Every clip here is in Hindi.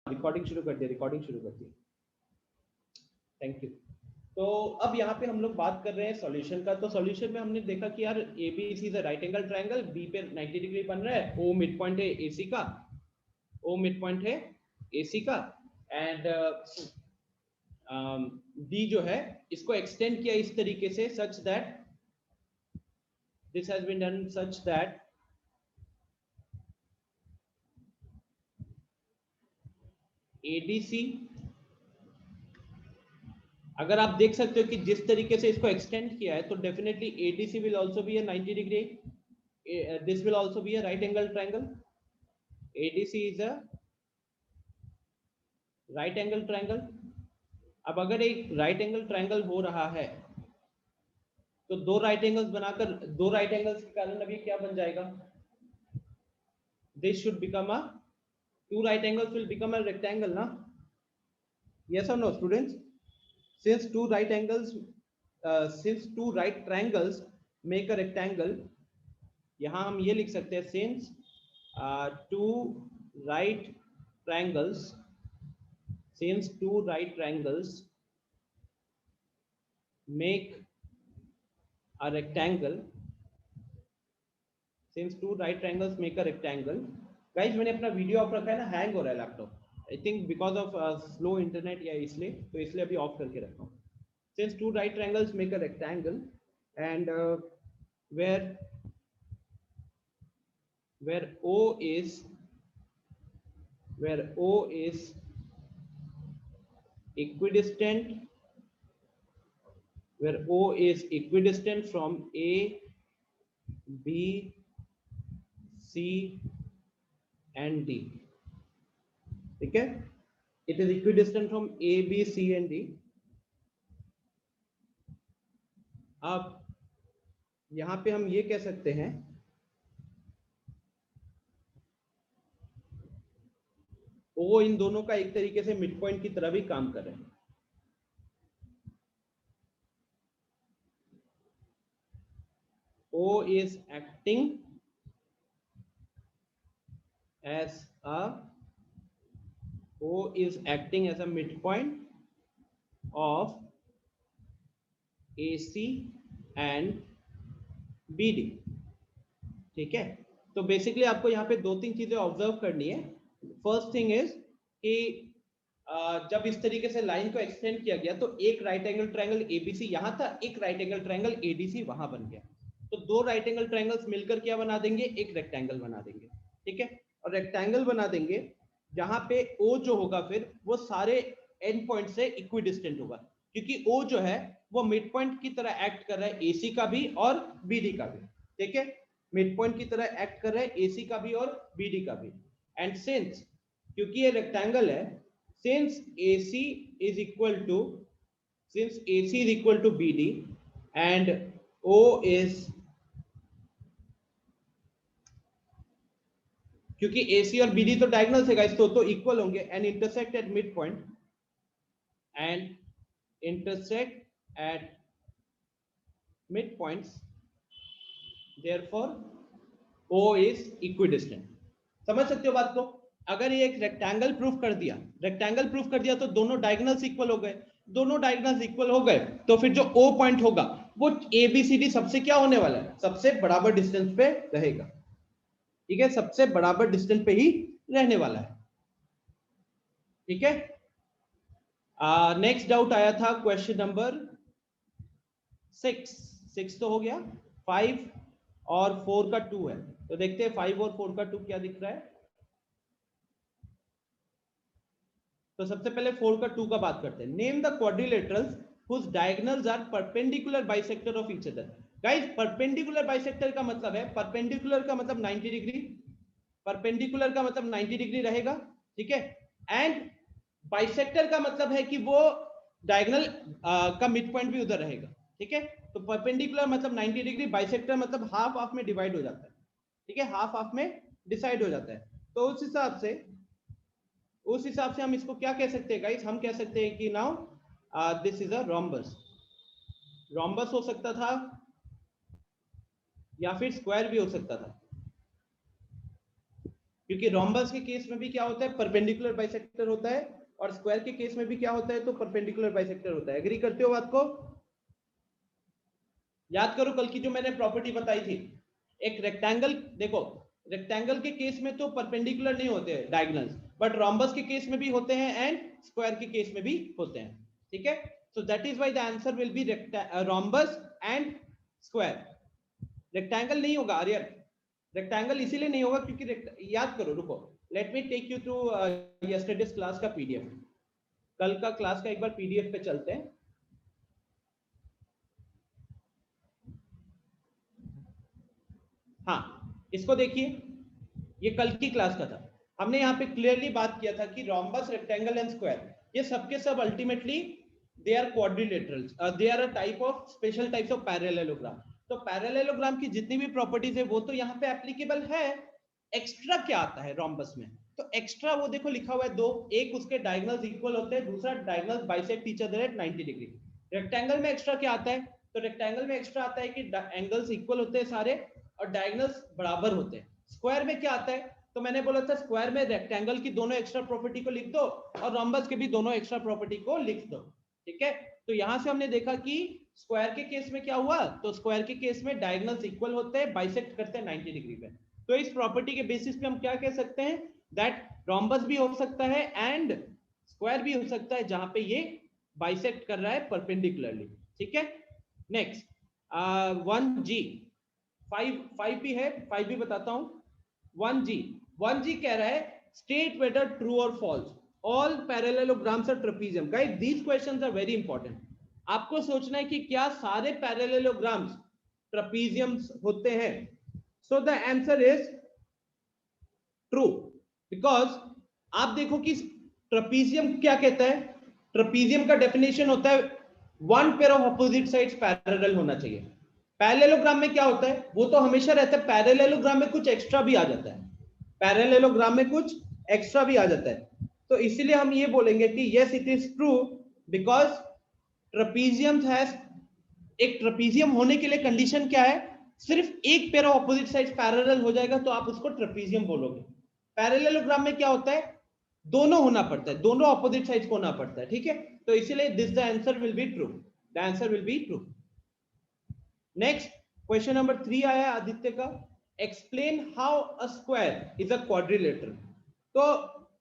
रिकॉर्डिंग शुरू कर दी, रिकॉर्डिंग शुरू कर दी। Thank you. तो अब यहाँ पे हम लोग बात कर रहे हैं सॉल्यूशन का। तो सॉल्यूशन में हमने देखा कि यार A B C is a right angle triangle, B पे 90 डिग्री बन रहा है, ओ मिड पॉइंट है एसी का, ओ मिड पॉइंट है एसी का, एंड डी जो है इसको एक्सटेंड किया इस तरीके से such that this has been done such that ADC, अगर आप देख सकते हो कि जिस तरीके से इसको एक्सटेंड किया है तो definitely ADC will also be a 90 degree, this will also be a right angle triangle. ADC is a right angle triangle. अब अगर एक right angle triangle हो रहा है तो दो right angles बनाकर, दो right angles के कारण अभी क्या बन जाएगा? This should become a, two right angles will become a rectangle, ना? Yes or no, students? Since two right angles, since two right triangles make a rectangle, यहाँ हम ये लिख सकते हैं since two right triangles, since two right triangles make a rectangle, since two right triangles make a rectangle. Guys मैंने अपना वीडियो ऑफ रखा है ना, हैंग हो रहा है laptop, I think because of slow internet या इसलिए, तो इसलिए अभी ऑफ करके रखा हूँ। since two right triangles make a rectangle and where O is equidistant, where O is equidistant from A, B, C and D, ठीक है, it is equidistant from A, B, C and D. अब यहां पे हम ये कह सकते हैं O इन दोनों का एक तरीके से मिड पॉइंट की तरह भी काम कर रहे हैं। O is acting as a midpoint of AC and BD, ठीक है। तो बेसिकली आपको यहाँ पे दो तीन चीजें ऑब्जर्व करनी है। फर्स्ट थिंग इज कि जब इस तरीके से लाइन को एक्सटेंड किया गया तो एक राइट एंगल ट्रायंगल एबीसी यहां था, एक राइट एंगल ट्रायंगल एडीसी वहां बन गया, तो दो राइट एंगल ट्रायंगल्स मिलकर क्या बना देंगे? एक रेक्टेंगल बना देंगे, ठीक है। और रेक्टेंगल बना देंगे जहां पे ओ जो होगा फिर वो सारे एंड पॉइंट से इक्विडिस्टेंट होगा, क्योंकि ओ जो है वो मिड पॉइंट की तरह एक्ट कर रहा है एसी का भी और बीडी का भी, ठीक है। मिड पॉइंट की तरह एक्ट कर रहा है एसी का भी और बीडी का भी। एंड सिंस क्योंकि ये रेक्टेंगल है, since AC is equal to BD and O is, क्योंकि AC और BD तो डायगोनल से गाइस तो इक्वल होंगे, and intersect at mid point, and intersect at mid points, therefore O is equidistant। समझ सकते हो बात को? अगर ये एक रेक्टेंगल प्रूफ कर दिया तो दोनों डायगोनल्स इक्वल हो गए, दोनों डायगोनल्स इक्वल हो गए तो फिर जो O पॉइंट होगा वो ABCD सबसे क्या होने वाला है? सबसे बराबर डिस्टेंस पे रहेगा, ठीक है, सबसे बराबर डिस्टेंस पे ही रहने वाला है, ठीक है। नेक्स्ट डाउट आया था क्वेश्चन नंबर 6 तो हो गया, 5 और 4 का 2 है, तो देखते हैं 5 और 4 का 2 क्या दिख रहा है। तो सबसे पहले 4 का 2 का बात करते हैं। Name the quadrilaterals whose diagonals are perpendicular bisector of each other। Guys perpendicular bisector का मतलब है, परपेंडिकुलर का मतलब 90 डिग्री, परपेंडिकुलर का मतलब 90 डिग्री रहेगा, ठीक है। एंड बाइसेक्टर का मतलब है कि वो डायगोनल का मिड पॉइंट भी उधर रहेगा, ठीक है। तो परपेंडिकुलर मतलब 90 डिग्री, बाइसेक्टर मतलब हाफ हाफ में डिवाइड हो जाता है, ठीक है, हाफ हाफ में डिसाइड हो जाता है। तो उस हिसाब से हम इसको क्या कह सकते हैं गाइस? हम कह सकते हैं कि now this is a rhombus. Rhombus हो सकता था या फिर स्क्वायर भी हो सकता था, क्योंकि रोम्बस के केस में भी क्या होता है, परपेंडिकुलर बाइसेक्टर होता है, और स्क्वायर के केस में भी क्या होता है, तो परपेंडिकुलर बाइसेक्टर होता है। एग्री करते हो बात को? याद करो कल की जो मैंने प्रॉपर्टी बताई थी, एक रेक्टेंगल, देखो रेक्टेंगल के केस में तो परपेंडिकुलर नहीं होते हैं डायगोनल्स, बट रोम्बस के केस में भी होते हैं एंड स्क्वायर के केस में भी होते हैं, ठीक है। So that is why the answer will be rhombus and square. Rectangle नहीं होगा आर्यन, रेक्टेंगल इसीलिए नहीं होगा क्योंकि याद करो, रुको, let me take you through yesterday's class का पीडीएफ। कल का क्लास का एक बार पीडीएफ पे चलते हैं। हाँ, इसको देखिए, ये कल की क्लास का था। हमने यहाँ पे क्लियरली बात किया था कि रोम्बस, रेक्टेंगल एंड स्क्वायर ये सबके सब ultimately they are quadrilaterals, they are a type of special types of parallelogram. तो पैरेललोग्राम की जितनी भी प्रॉपर्टीज है वो तो यहाँ पे एप्लीकेबल है। एक्स्ट्रा क्या आता है रोम्बस में? तो एक्स्ट्रा वो देखो लिखा हुआ है दो, एक उसके डायगोनल्स इक्वल होते हैं, दूसरा diagonals bisect each other at 90 degree. Rectangle में एक्स्ट्रा क्या आता है? तो रेक्टेंगल में एक्स्ट्रा आता है कि एंगल्स इक्वल होते हैं सारे और डायगोनल्स बराबर होते हैं। स्क्वायर में क्या आता है? तो मैंने बोला था स्क्वायर में रेक्टेंगल की दोनों एक्स्ट्रा प्रॉपर्टी को लिख दो और रोम्बस के भी दोनों एक्स्ट्रा प्रॉपर्टी को लिख दो, ठीक है। तो यहां से हमने देखा कि स्क्वायर के केस में क्या हुआ, तो स्क्वायर के केस में डायगोनल्स इक्वल होते हैं, बाइसेक्ट करते हैं 90 डिग्री पे। तो इस प्रॉपर्टी के बेसिस पे हम क्या कह सकते हैं, दैट रोम्बस भी हो सकता है एंड स्क्वायर भी हो सकता है जहां पे ये बाइसेक्ट कर रहा है परपेंडिकुलरली, ठीक है। नेक्स्ट 1G, 5 भी है, 5 भी बताता हूं। 1G कह रहा है स्टेट वेदर ट्रू और false all parallelograms are trapezium. Guys these questions are very important. आपको सोचना है कि क्या सारे पैरेललोग्राम्स ट्रेपेजियम्स होते हैं? So the answer is true, because आप देखो कि ट्रेपेजियम क्या कहता है, ट्रेपेजियम का डेफिनेशन होता है one pair of opposite sides parallel होना चाहिए। पैरेललोग्राम में क्या होता है, वो तो हमेशा रहता है, पैरेललोग्राम में कुछ एक्स्ट्रा भी आ जाता है, पैरेललोग्राम में कुछ एक्स्ट्रा भी आ जाता है। तो इसीलिए हम ये बोलेंगे कि yes it is true, because trapezium has, एक ट्रेपेजियम होने के लिए कंडीशन क्या है, सिर्फ एक pair of opposite sides parallel हो जाएगा तो आप उसको ट्रेपेजियम बोलोगे। पैरेललोग्राम में क्या होता है, दोनों होना पड़ता है, दोनों अपोजिट साइड्स को होना पड़ता है, ठीक है। तो इसीलिए this the answer will be true, the answer will be true. Next question number 3 आया आदित्य का, explain how a square is a quadrilateral. तो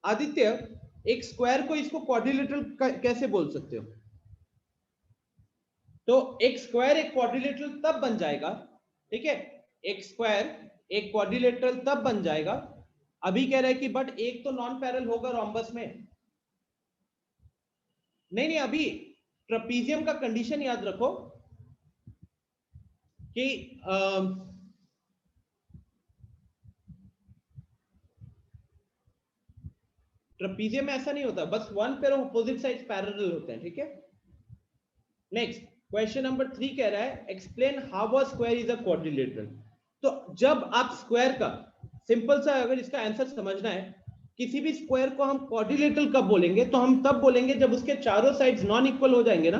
आदित्य एक स्क्वायर को इसको क्वाड्रिलेटरल कैसे बोल सकते हो? तो एक स्क्वायर एक क्वाड्रिलेटरल तब बन जाएगा, ठीक है, एक स्क्वायर एक क्वाड्रिलेटरल तब बन जाएगा, अभी कह रहा है कि बट एक तो नॉन पैरेलल होगा रोम्बस में। नहीं, अभी ट्रेपेजियम का कंडीशन याद रखो कि ट्रेपेजियम में ऐसा नहीं होता, बस one pair of opposite sides parallel होते हैं, ठीक है। नेक्स्ट क्वेश्चन नंबर 3 कह रहा है explain how a square is a quadrilateral. तो जब आप स्क्वायर का, सिंपल सा अगर इसका आंसर समझना है, किसी भी स्क्वायर को हम क्वाड्रिलेटरल कब बोलेंगे, तो हम तब बोलेंगे जब उसके चारों साइड्स नॉन इक्वल हो जाएंगे ना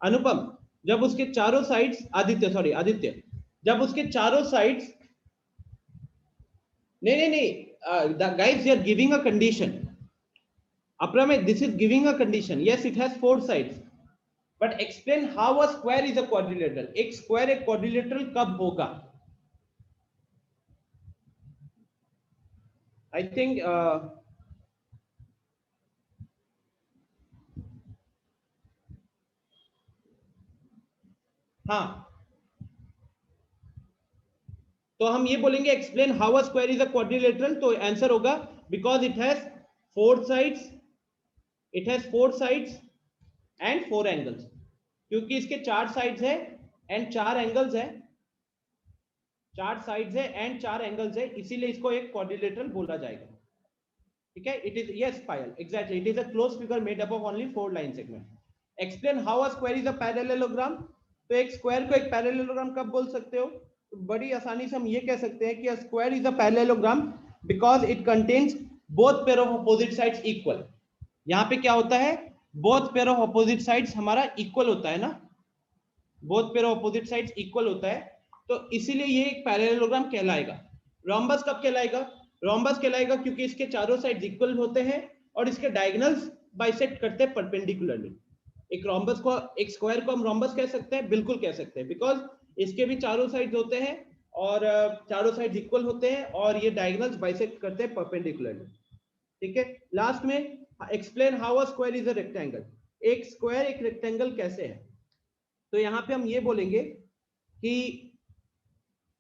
अनुपम, जब उसके चारों साइड्स, आदित्य जब उसके चारों साइड्स, नहीं, guys they are giving a condition, Apramit, this is giving a condition, yes it has 4 sides, but explain how a square is a quadrilateral। एक स्क्वायर एक क्वाड्रिलेटरल कब होगा? आई थिंक हाँ, तो हम ये बोलेंगे explain how a square is a quadrilateral, तो आंसर होगा because it has 4 sides, it has 4 sides and 4 angles, क्योंकि इसके 4 साइड्स है एंड 4 एंगल्स है, 4 साइड्स है एंड 4 एंगल्स है, इसीलिए इसको एक क्वाड्रिलेटरल बोला जाएगा, ठीक है। It is, yes Payal, exactly, it is a closed figure made up of only 4 line segment. Explain how a square is a parallelogram. तो एक स्क्वायर को एक पैरेललोग्राम कब बोल सकते हो? तो बड़ी आसानी से हम ये कह सकते हैं कि a square is a parallelogram because it contains both pair of opposite sides equal. यहाँ पे क्या होता है, both pair of opposite sides हमारा इक्वल होता है ना, both pair of opposite sides equal होता है, तो इसीलिए ये एक पैरेललोग्राम कहलाएगा। रोम्बस कब कहलाएगा? रोम्बस कहलाएगा क्योंकि इसके चारों साइड इक्वल होते हैं और इसके डायगोनल्स बाइसेक्ट करते हैं परपेंडिकुलरली। एक रोम्बस को, एक स्क्वायर को हम रोम्बस कह सकते हैं, बिल्कुल कह सकते हैं, बिकॉज इसके भी चारों साइड होते हैं और चारों साइड इक्वल होते हैं और ये डायगोनल्स बाइसेक्ट करते हैं परपेंडिकुलरली। ठीक है, लास्ट में explain how a square is a rectangle. एक स्क्वायर एक रेक्टेंगल कैसे है, तो यहां पे हम ये बोलेंगे कि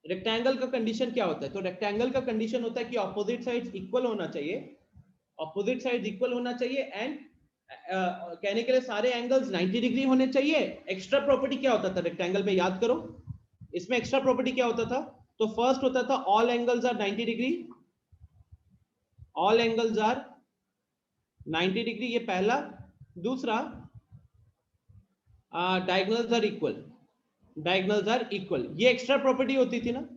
रेक्टेंगल का कंडीशन क्या होता है। तो रेक्टेंगल का कंडीशन होता है कि ऑपोजिट साइड्स इक्वल होना चाहिए, ऑपोजिट साइड्स इक्वल होना चाहिए एंड कहने के लिए सारे एंगल्स 90 डिग्री होने चाहिए। एक्स्ट्रा प्रॉपर्टी क्या होता था रेक्टेंगल में, याद करो, इसमें एक्स्ट्रा प्रॉपर्टी क्या होता था। तो फर्स्ट होता था all angles are 90 degree, all angles are 90 degree, ये पहला। दूसरा diagonals are equal, diagonals are equal, ये एक्स्ट्रा प्रॉपर्टी होती थी ना।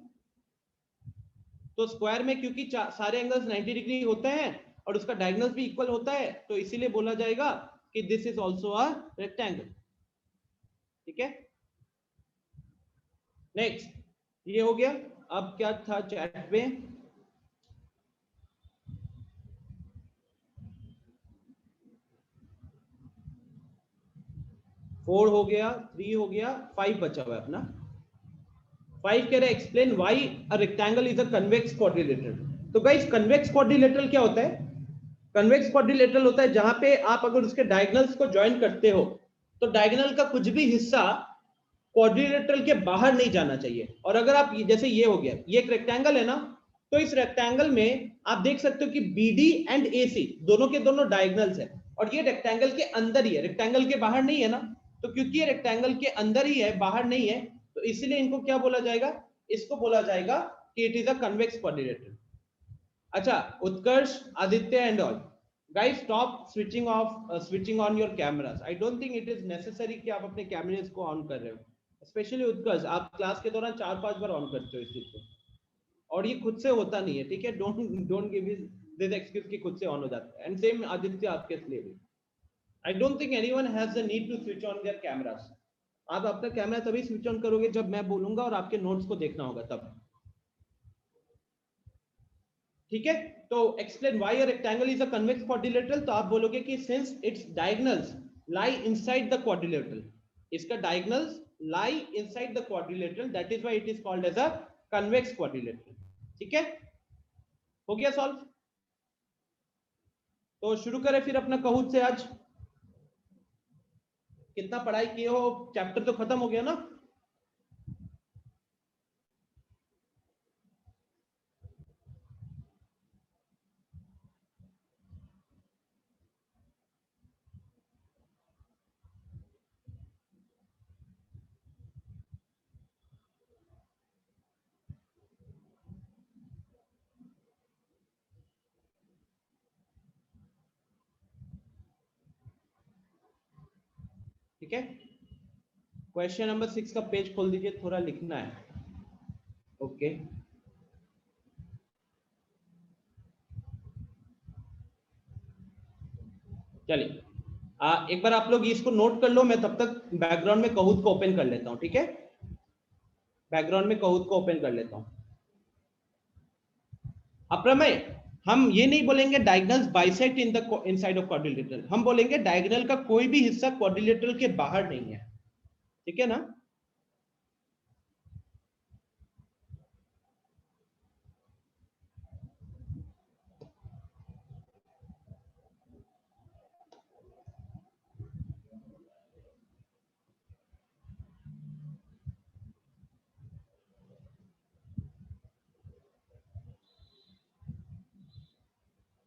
तो स्क्वायर में क्योंकि सारे एंगल्स 90 डिग्री होते हैं और उसका डायगोनल्स भी इक्वल होता है, तो इसीलिए बोला जाएगा कि this is also a rectangle. ठीक है, नेक्स्ट, ये हो गया। अब क्या था चैट में, 4 हो गया, 3 हो गया, 5 बचा हुआ है अपना। 5 कह रहा है explain why a rectangle is a convex quadrilateral. तो गाइस क्न्वेक्स क्वाड्रिलेटरल क्या होता है। कन्वेक्स क्वाड्रिलेटरल होता है जहां पे आप अगर उसके डायगोनल्स को ज्वाइन करते हो तो डायगोनल का कुछ भी हिस्सा क्वाड्रिलेटरल के बाहर नहीं जाना चाहिए। और अगर आप जैसे ये हो गया, ये एक रेक्टेंगल है ना, तो इस रेक्टेंगल में आप देख सकते हो कि बीडी एंड एसी दोनों के दोनों डायगोनल्स है और ये रेक्टेंगल के अंदर ही है, रेक्टेंगल के बाहर नहीं है ना। तो क्योंकि ये रेक्टेंगल के अंदर ही है, बाहर नहीं है, तो इसलिए इनको क्या बोला जाएगा, इसको बोला जाएगा कि it is a convex quadrilateral. अच्छा, Utkarsh, Aditya and all, guys stop switching on your cameras. I don't think it is necessary कि आप अपने कैमरेस को ऑन कर रहे हो। स्पेशली उत्कर्ष, आप क्लास के दौरान 4-5 बार ऑन करते हो इस चीज को और ये खुद से होता नहीं है। ठीक है, डोंट गिव दिस एक्सक्यूज कि खुद से ऑन हो जाता है। एंड सेम आदित्य आपके लिए भी, I don't think anyone has the need to switch on their cameras. आप अपना कैमरा तभी स्विच ऑन करोगे जब मैं बोलूंगा और आपके नोट्स को देखना होगा तब। ठीक है, तो explain why a rectangle is a convex quadrilateral. तो आप बोलोगे कि since its diagonals lie inside the quadrilateral, इसका diagonals lie inside the quadrilateral, that is why it is called as a convex quadrilateral. ठीक है, हो गया सॉल्व। तो शुरू करें फिर अपना कहूत से। आज कितना पढ़ाई किए हो, चैप्टर तो खत्म हो गया ना। ठीक है, क्वेश्चन नंबर 6 का पेज खोल दीजिए, थोड़ा लिखना है। ओके, चलिए एक बार आप लोग इसको नोट कर लो, मैं तब तक बैकग्राउंड में कहूत को ओपन कर लेता हूं। ठीक है, बैकग्राउंड में कहूत को ओपन कर लेता हूं। अप्रमेय, हम ये नहीं बोलेंगे diagonals bisect in the inside of quadrilateral, हम बोलेंगे डायगोनल का कोई भी हिस्सा क्वाड्रिलेटरल के बाहर नहीं है। ठीक है ना।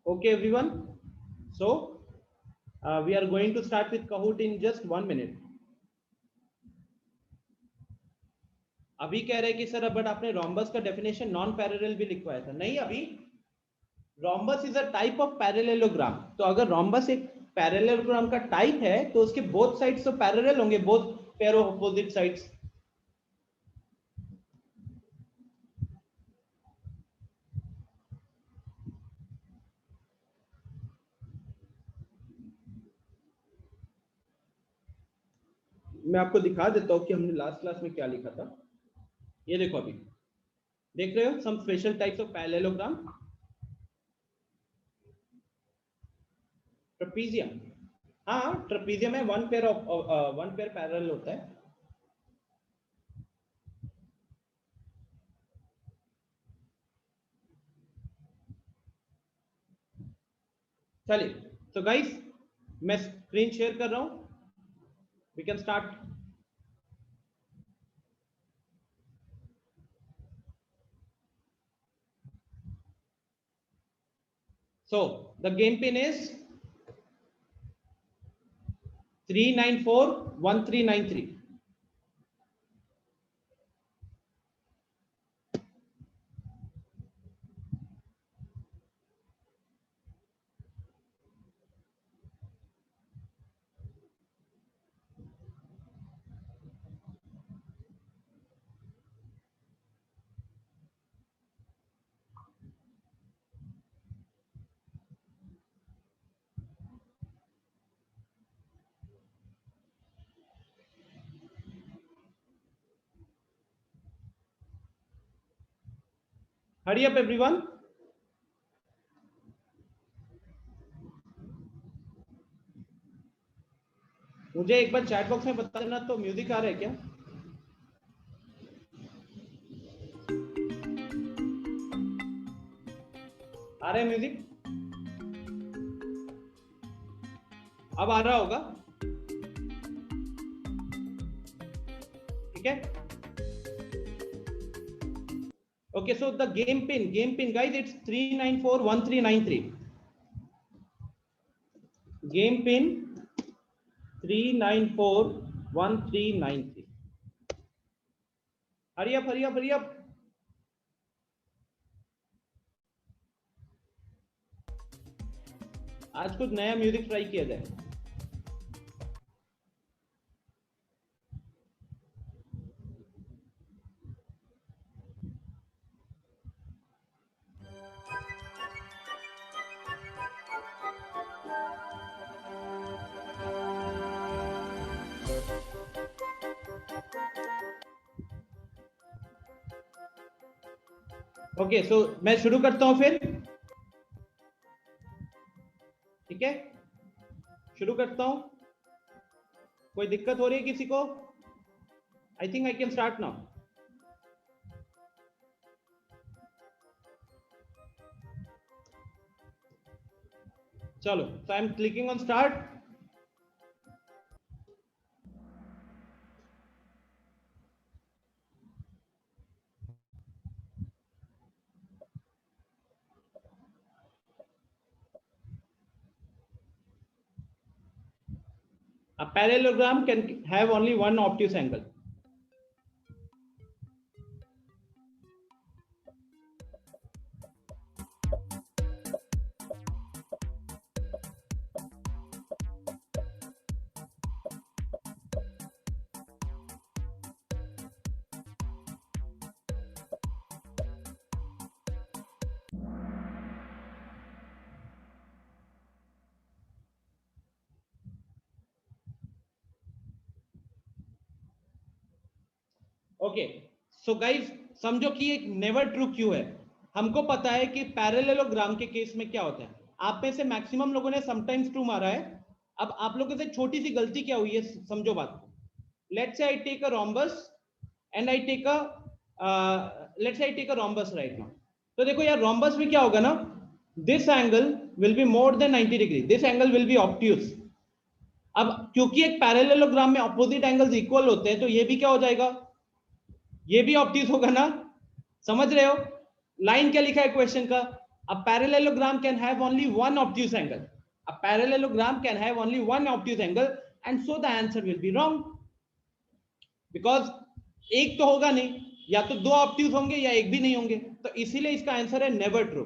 Okay everyone, so we are going to start with Kahoot in just 1 minute. अभी कह रहे हैं कि सर बट आपने रोम्बस का डेफिनेशन नॉन पैरेलल भी लिखवाया था। नहीं, अभी rhombus is a type of parallelogram. तो अगर रोम्बस एक पैरेललोग्राम का टाइप है तो उसके बोथ साइड्स तो पैरेलल होंगे, both pair of opposite sides. मैं आपको दिखा देता हूं कि हमने लास्ट क्लास में क्या लिखा था। ये देखो, अभी देख रहे हो, some special types of parallelogram. Trapezium, हाँ ट्रपीजियम में वन पेयर पैरेलल होता है। चलिए, तो गाइस मैं स्क्रीन शेयर कर रहा हूं, we can start. So the game pin is 3941393. Hurry up everyone. मुझे एक बार चैट बॉक्स में बता देना, तो म्यूजिक आ रहा है क्या? आ रहा है म्यूजिक? अब आ रहा होगा, ठीक है? Okay, so the game pin guys, it's 3941393. Game pin 3941393. Hurry up, hurry up, hurry up. आज कुछ नया म्यूजिक ट्राई किया जाए। ओके, सो मैं शुरू करता हूं फिर, ठीक है? शुरू करता हूं। कोई दिक्कत हो रही है किसी को? आई think I can start now. चलो, so I'm clicking on start. A parallelogram can have only one obtuse angle. Okay, so guys समझो कि एक नेवर ट्रू क्यों है। हमको पता है कि पैरेललोग्राम के केस में क्या होता है। आप में से मैक्सिमम लोगों ने समटाइम्स ट्रू मारा है। अब आप लोगों से छोटी सी गलती क्या हुई है, समझो बात को। Let's say I take a rhombus and I take a let's say I take a rhombus right now. तो देखो यार, रोम्बस में क्या होगा ना, this angle will be more than 90 degree, this angle will be obtuse. अब क्योंकि एक पैरेललोग्राम में ऑपोजिट एंगल्स इक्वल होते हैं, तो ये भी क्या हो जाएगा, ये भी ऑब्ट्यूज होगा ना। समझ रहे हो लाइन क्या लिखा है क्वेश्चन का? A parallelogram can have only one obtuse angle, a parallelogram can have only one obtuse angle, and so the answer will be wrong, because एक तो होगा नहीं, या तो दो ऑब्ट्यूज होंगे या एक भी नहीं होंगे। तो इसीलिए इसका आंसर है never true.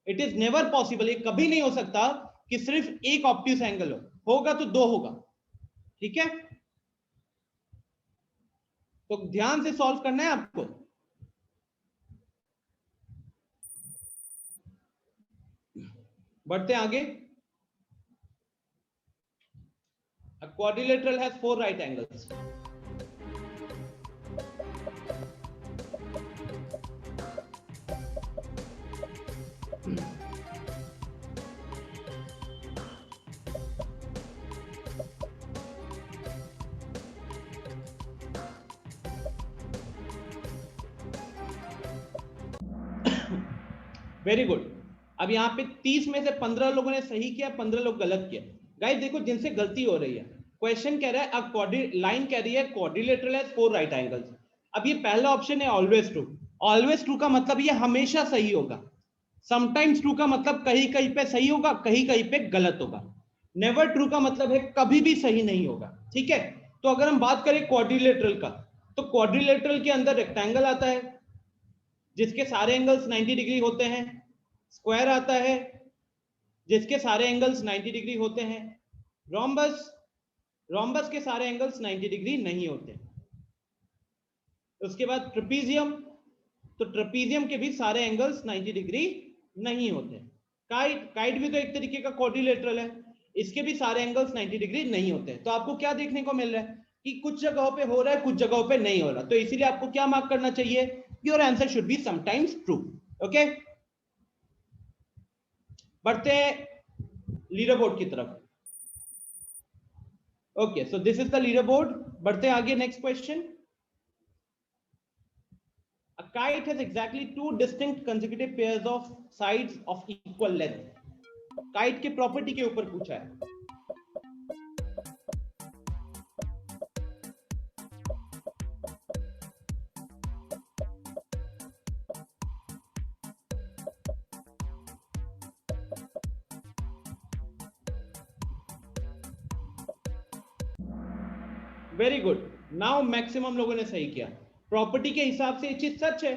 It is never possible, ये कभी नहीं हो सकता कि सिर्फ एक ऑब्ट्यूज एंगल हो, होगा तो दो होगा, ठीक है? तो ध्यान से सॉल्व करना है आपको। बढ़ते आगे। A quadrilateral has four right angles. Very good. अब यहाँ पे 30 में से 15 लोगों ने सही किया, 15 लोग गलत किया। गाइस देखो जिनसे गलती हो रही है, क्वेश्चन कह रहा है लाइन कह रही है क्वाड्रिलेटरल हैज 4 राइट एंगल्स। अब ये पहला ऑप्शन है ऑलवेज ट्रू। ऑलवेज ट्रू का मतलब ये हमेशा सही होगा। समटाइम्स ट्रू का मतलब कहीं कहीं पे सही होगा, कहीं कहीं पे गलत होगा। नेवर ट्रू का मतलब है कभी भी सही नहीं होगा। ठीक है, तो अगर हम बात करें क्वाड्रिलेटरल का, तो क्वाड्रिलेटरल के अंदर रेक्टेंगल आता है जिसके सारे एंगल्स 90 डिग्री होते हैं, स्क्वायर आता है जिसके सारे एंगल्स 90 डिग्री होते हैं, रोम्बस, रोम्बस के सारे एंगल्स 90 डिग्री नहीं होते। उसके बाद ट्रेपीजियम, तो ट्रेपीजियम के भी सारे एंगल्स 90 डिग्री नहीं होते। काइट, काइट भी तो एक तरीके का क्वाड्रिलेटरल है, इसके भी सारे एंगल्स 90 डिग्री नहीं होते। तो आपको क्या देखने को मिल रहा है कि कुछ जगहों पे हो रहा है, कुछ जगहों पे नहीं हो रहा। तो इसीलिए आपको क्या मार्क करना चाहिए, your answer should be sometimes true. Okay, बढ़ते हैं लीडर बोर्ड की तरफ। Okay, so this is the leader board. बढ़ते हैं आगे, next question. A kite has exactly 2 distinct consecutive pairs of sides of equal length. Kite के प्रॉपर्टी के ऊपर पूछा है। Very good. नाउ मैक्सिमम लोगों ने सही किया। प्रॉपर्टी के हिसाब से ये चीज सच है,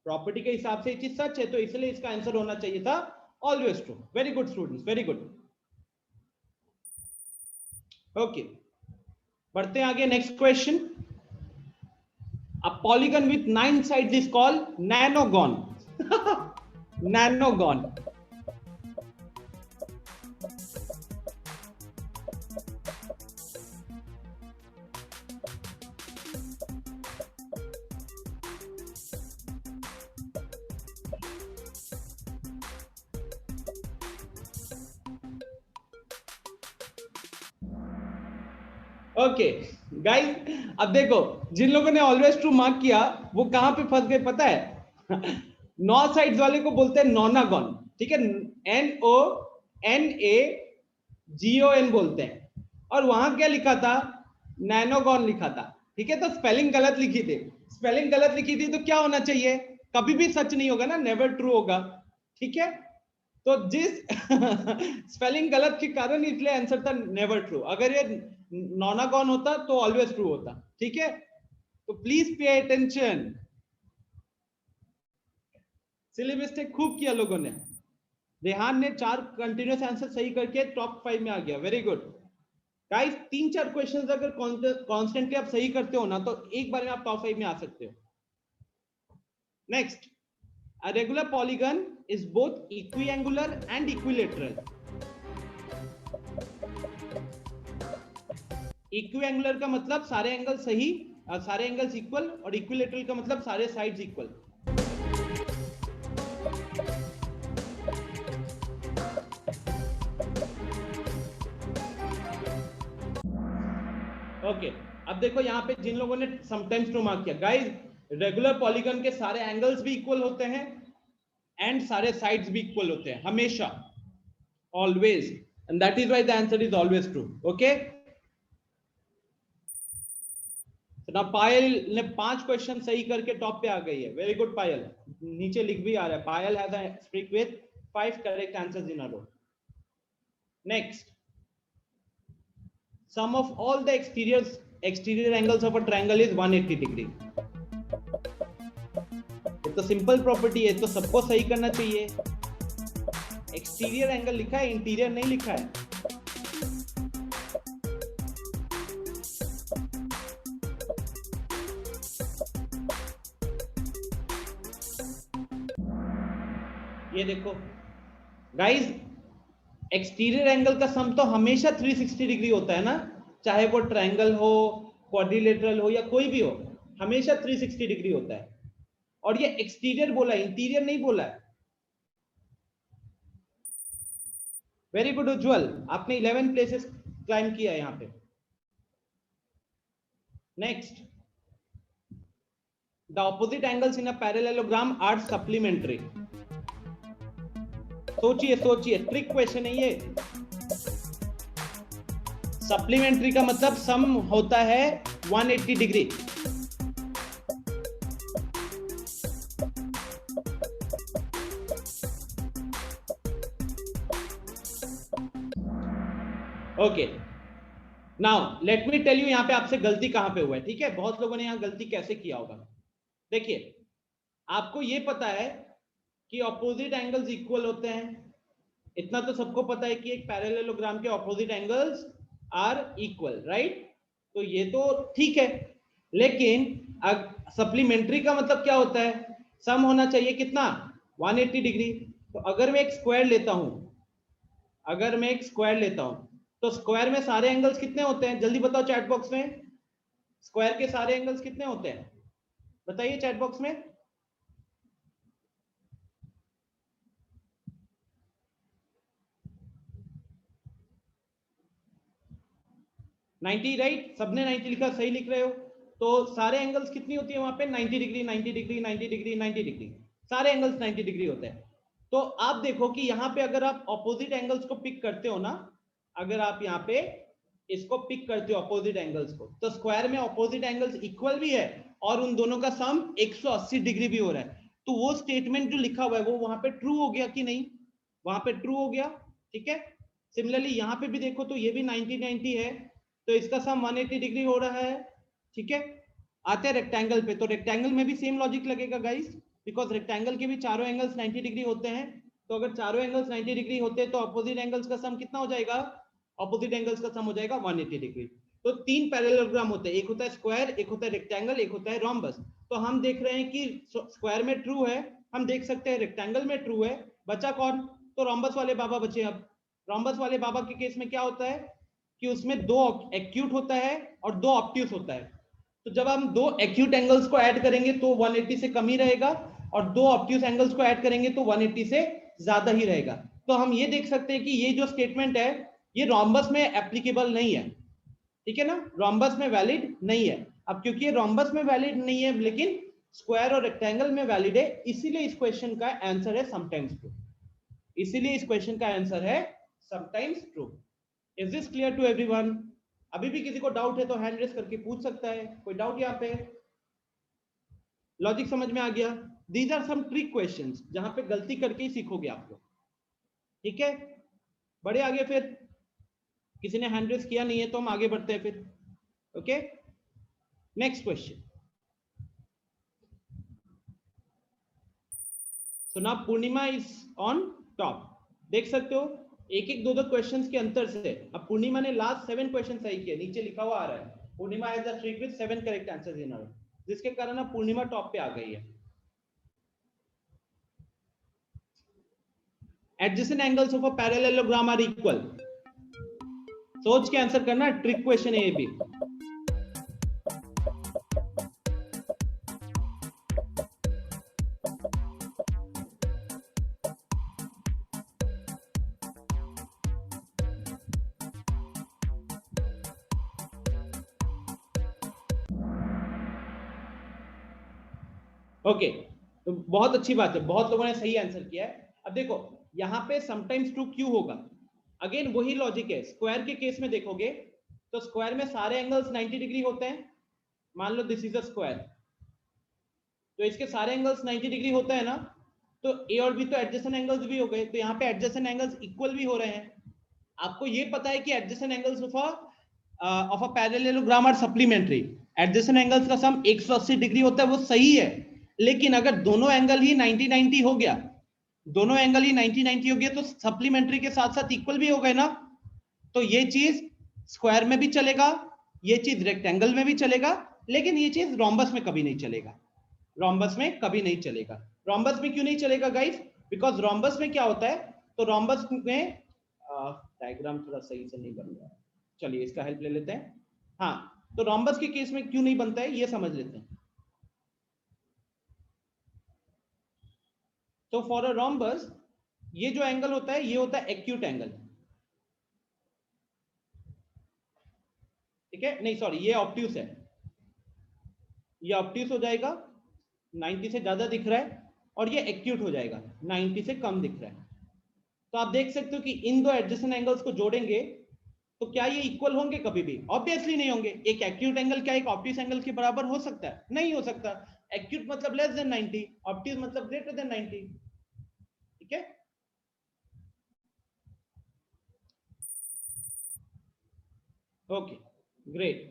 प्रॉपर्टी के हिसाब से ये चीज सच है, तो इसलिए इसका आंसर होना चाहिए था always true. Very good students, very good. Okay, बढ़ते हैं आगे, next question. A polygon with 9 sides is called nonagon. Nonagon. Okay guys, अब देखो जिन लोगों ने ऑलवेज ट्रू मार्क किया वो कहां पे फंस गए पता है? 9 साइड्स वाले को बोलते हैं नोनागॉन। ठीक है, NONAGON बोलते हैं। और वहां क्या लिखा था? नैनोगॉन लिखा था। ठीक है, तो स्पेलिंग गलत लिखी थी। स्पेलिंग गलत लिखी थी तो क्या होना चाहिए? कभी भी सच नहीं होगा ना, नेवर ट्रू होगा। ठीक है, तो जिस स्पेलिंग गलत के कारण इसलिए आंसर था नेवर ट्रू। अगर ये नॉनागॉन होता तो ऑलवेज ट्रू होता। ठीक है, तो please pay attention. Silly mistake खूब किया लोगों ने। रेहान ने 4 कंटिन्यूस आंसर सही करके टॉप 5 में आ गया। Very good guys. 3-4 क्वेश्चंस अगर कॉन्स्टेंटली आप सही करते हो ना, तो एक बार में आप टॉप 5 में आ सकते हो। Next, a regular polygon is both equiangular and equilateral. इक्विएंगुलर का मतलब सारे एंगल सही, सारे एंगल्स इक्वल, और इक्विलेटरल का मतलब सारे साइड्स इक्वल। ओके, अब देखो यहाँ पे जिन लोगों ने समटाइम्स ट्रू मार्क किया, गाइस रेगुलर पॉलीगन के सारे एंगल्स भी इक्वल होते हैं एंड सारे साइड्स भी इक्वल होते हैं हमेशा, always, and that is why the answer is always true. Okay, ना पायल ने 5 क्वेश्चन सही करके टॉप पे आ गई है। वेरी गुड पायल, नीचे लिख भी आ रहा है, Payal has a streak with 5 correct answers in a row. Next, sum of all the exterior angles of a triangle is 180 degree. ये तो सिंपल प्रॉपर्टी है, तो सबको सही करना चाहिए। एक्सटीरियर एंगल लिखा है, इंटीरियर नहीं लिखा है। ये देखो गाइस, एक्सटीरियर एंगल का सम तो हमेशा 360 डिग्री होता है ना, चाहे वो ट्रायंगल हो, क्वाड्रिलेटरल हो या कोई भी हो, हमेशा 360 डिग्री होता है। और ये एक्सटीरियर बोला है, इंटीरियर नहीं बोला है। वेरी गुड उज्जवल, आपने 11 प्लेसेस क्लाइम किया है यहां पे। Next, the opposite angles in a parallelogram are supplementary. सोचिए सोचिए, ट्रिक क्वेश्चन है ये। सप्लीमेंट्री का मतलब सम होता है 180 degree. Okay, now let me tell you यहां पे आपसे गलती कहां पे हुआ है, ठीक है। बहुत लोगों ने यहां गलती कैसे किया होगा। देखिए, आपको ये पता है कि ऑपोजिट एंगल्स इक्वल होते हैं, इतना तो सबको पता है कि एक पैरेललोग्राम के opposite angles are equal, right. तो ये तो ठीक है, लेकिन सप्लीमेंट्री का मतलब क्या होता है, सम होना चाहिए कितना, 180 डिग्री। तो अगर मैं एक स्क्वायर लेता हूं, अगर मैं एक स्क्वायर लेता हूं, तो स्क्वायर में सारे एंगल्स कितने होते हैं, जल्दी बताओ चैट बॉक्स में, स्क्वायर के सारे एंगल्स कितने होते हैं, बताइए चैट बॉक्स में। 90, राइट, सबने 90 लिखा, सही लिख रहे हो। तो सारे एंगल्स कितनी होती है वहां पे, 90 डिग्री 90 डिग्री 90 डिग्री 90 डिग्री, सारे एंगल्स 90 डिग्री होते हैं। तो आप देखो कि यहाँ पे अगर आप ऑपोजिट एंगल्स को पिक करते हो ना, अगर आप यहाँ पे इसको पिक करते हो ऑपोजिट एंगल्स को, तो स्क्वायर में ऑपोजिट एंगल्स इक्वल भी है और उन दोनों का सम 180 डिग्री भी हो रहा है। तो वो स्टेटमेंट जो लिखा हुआ है वो वहां पे ट्रू हो गया कि नहीं, वहां पे ट्रू हो गया, ठीक है। सिमिलरली यहाँ पे भी देखो तो ये भी 90-90 है, तो इसका सम 180 डिग्री हो रहा है, ठीक है। आते हैं रेक्टेंगल पे, तो रेक्टेंगल में भी सेम लॉजिक लगेगा गाइस, बिकॉज रेक्टेंगल के भी चारों एंगल्स 90 डिग्री होते हैं। तो अगर चारों एंगल्स 90 डिग्री होते हैं तो अपोजिट एंगल्स का सम कितना हो जाएगा, अपोजिट एंगल्स का सम हो जाएगा 180 डिग्री। तो तीन पैरेललोग्राम होते हैं, एक होता है स्क्वायर, एक होता है रेक्टेंगल, एक होता है रोम्बस। तो हम देख रहे हैं कि स्क्वायर में ट्रू है, हम देख सकते हैं रेक्टेंगल में ट्रू है, बचा कौन, तो रोम्बस वाले बाबा बचे। अब रोम्बस वाले बाबा के केस में क्या होता है कि उसमें दो एक्यूट होता है और दो ऑब्ट्यूस होता है। तो जब हम दो एक्यूट एंगल्स को ऐड करेंगे तो 180 से कम ही रहेगा, और दो ऑब्ट्यूस एंगल्स को ऐड करेंगे तो 180 से ज्यादा ही रहेगा। तो हम ये देख सकते हैं कि ये जो स्टेटमेंट है ये रोम्बस में एप्लीकेबल नहीं है, ठीक है ना, रोम्बस में वैलिड नहीं है। अब क्योंकि ये रोम्बस में वैलिड नहीं है लेकिन स्क्वायर और रेक्टेंगल में वैलिड है, इसीलिए इस क्वेश्चन का आंसर है समटाइम्स ट्रू, इसीलिए इस क्वेश्चन का आंसर है sometimes true. Is this clear to everyone? अभी भी किसी को डाउट है तो हैंड रेस करके पूछ सकता है, कोई डाउट यहाँ पे, लॉजिक समझ में आ गया। These are some trick questions जहां पे गलती करके ही सीखोगे आप लोग, ठीक है। बढ़े आगे, फिर किसी ने हैंड रेस किया नहीं है तो हम आगे बढ़ते हैं फिर, okay. Next question, so now Purnima is on top, देख सकते हो एक एक दो दो क्वेश्चंस के अंतर से। अब पूर्णिमा ने लास्ट 7 क्वेश्चन सही किए, नीचे लिखा हुआ आ रहा है Purnima has the trick with 7 correct answers in hour, जिसके कारण अब पूर्णिमा टॉप पे आ गई है। Adjacent angles of a parallelogram are equal, सोच के आंसर करना, ट्रिक क्वेश्चन है ये भी। ओके, तो बहुत अच्छी बात है, बहुत लोगों ने सही आंसर किया है। अब देखो यहाँ पे समटाइम्स ट्रू क्यों होगा, अगेन वही लॉजिक है। स्क्वायर के केस में देखोगे तो स्क्वायर में सारे एंगल्स 90 डिग्री होते हैं, मान लो दिस इज अ स्क्वायर, तो इसके सारे एंगल्स 90 डिग्री होता है ना, तो ए और बी तो एडजेसेंट एंगल्स भी हो गए, तो यहाँ पे एडजेसेंट एंगल्स इक्वल भी हो रहे हैं। आपको ये पता है कि adjacent angles of a parallelogram are supplementary, adjacent angles का सम 180 डिग्री होता है, वो सही है। लेकिन अगर दोनों एंगल ही 90-90 हो गया, दोनों एंगल ही 90-90 हो गया तो सप्लीमेंट्री के साथ साथ इक्वल भी हो गए ना। तो ये चीज स्क्वायर में भी चलेगा, ये चीज रेक्टेंगल में भी चलेगा, लेकिन ये चीज रोम्बस में कभी नहीं चलेगा, रोम्बस में कभी नहीं चलेगा। रोम्बस में क्यों नहीं चलेगा गाइस, बिकॉज रोम्बस में क्या होता है, तो रोम्बस में डायग्राम थोड़ा सही से नहीं बन रहा है, चलिए इसका हेल्प ले लेते हैं। हाँ, तो रोम्बस के केस में क्यों नहीं बनता है ये समझ लेते हैं। तो फॉर अ रोम्बस ये जो एंगल होता है ये होता है एक्यूट एंगल, ठीक है, नहीं सॉरी ये ऑब्ट्यूस है, ये ऑब्ट्यूस हो जाएगा, 90 से ज्यादा दिख रहा है, और ये एक्यूट हो जाएगा, 90 से कम दिख रहा है। तो आप देख सकते हो कि इन दो एडजेसेंट एंगल्स को जोड़ेंगे तो क्या ये इक्वल होंगे? कभी भी ऑब्वियसली नहीं होंगे। एक एक्यूट एंगल क्या एक ऑब्ट्यूस एंगल के बराबर हो सकता है? नहीं हो सकता। एक्यूट मतलब लेस देन 90, ऑब्ट्यूस मतलब ग्रेटर देन 90। ठीक है, ओके ग्रेट।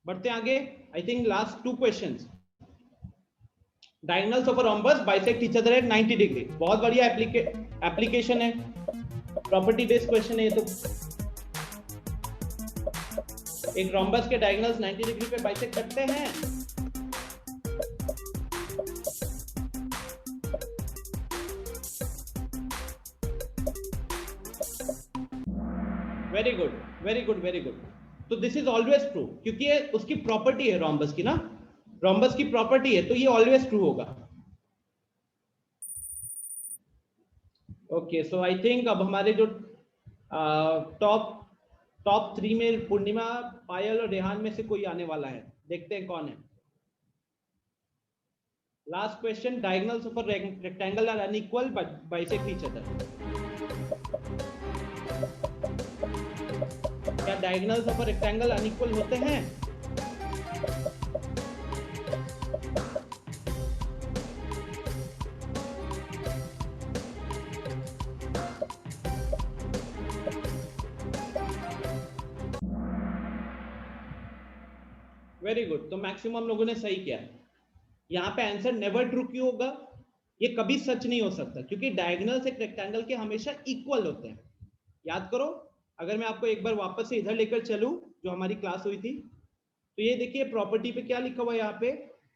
बढ़ते आगे। I think last 2 questions. Diagonals of a rhombus bisect each other at 90 degree. बहुत बढ़िया एप्लीकेशन है, प्रॉपर्टी बेस्ड क्वेश्चन है ये तो। एक रोम्बस के डायगोनल्स 90 डिग्री पे बाइसेक्ट करते हैं। Very good, very good, very good. तो दिस इज ऑलवेज ट्रू, क्योंकि ये उसकी प्रॉपर्टी है रोम्बस की ना, रोम्बस की प्रॉपर्टी है, तो ये ऑलवेज ट्रू होगा। ओके, सो आई थिंक अब हमारे जो टॉप टॉप 3 में पूर्णिमा, पायल और रेहान में से कोई आने वाला है। देखते हैं कौन है। Last question, diagonals of a rectangle are unequal but bisect each other. क्या diagonals of a rectangle unequal होते हैं? वेरी गुड, तो मैक्सिमम लोगों ने सही किया। यहाँ पे आंसर नेवर ट्रू क्यों होगा? ये कभी सच नहीं हो सकता, क्योंकि डायगोनल्स एक रेक्टेंगल के हमेशा इक्वल होते हैं। याद करो, अगर मैं आपको एक बार वापस से इधर लेकर चलूं जो हमारी क्लास हुई थी, तो ये देखिए प्रॉपर्टी पे क्या लिखा हुआ है यहाँ पे,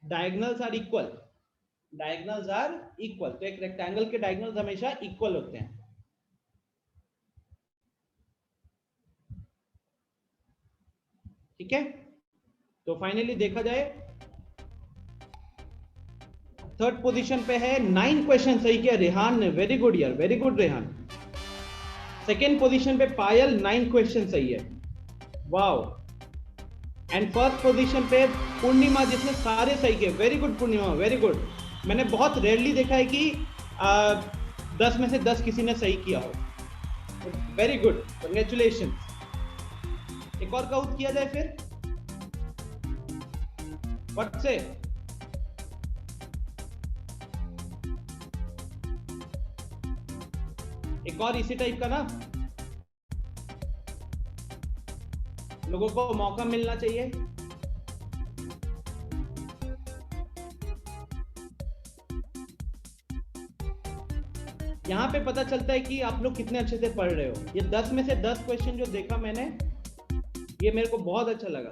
diagonals are equal. Diagonals are equal, तो एक रेक्टेंगल के डायगोनल्स हमेशा इक्वल होते हैं। ठीक है, तो फाइनली देखा जाए थर्ड पोजीशन पे है, 9 क्वेश्चन सही किया रेहान ने। वेरी गुड यार, very good Rehan. Second position पे पायल, 9 क्वेश्चन सही है, वाओ। एंड फर्स्ट पोजीशन पे पूर्णिमा, जिसने सारे सही किए। वेरी गुड पूर्णिमा, वेरी गुड। मैंने बहुत रेयरली देखा है कि 10 में से 10 किसी ने सही किया हो। Very good, congratulation. एक और काउंट किया जाए फिर, व्हाट से? एक और इसी टाइप का ना, लोगों को मौका मिलना चाहिए। यहाँ पे पता चलता है कि आप लोग कितने अच्छे से पढ़ रहे हो। ये 10 में से 10 क्वेश्चन जो देखा मैंने, ये मेरे को बहुत अच्छा लगा,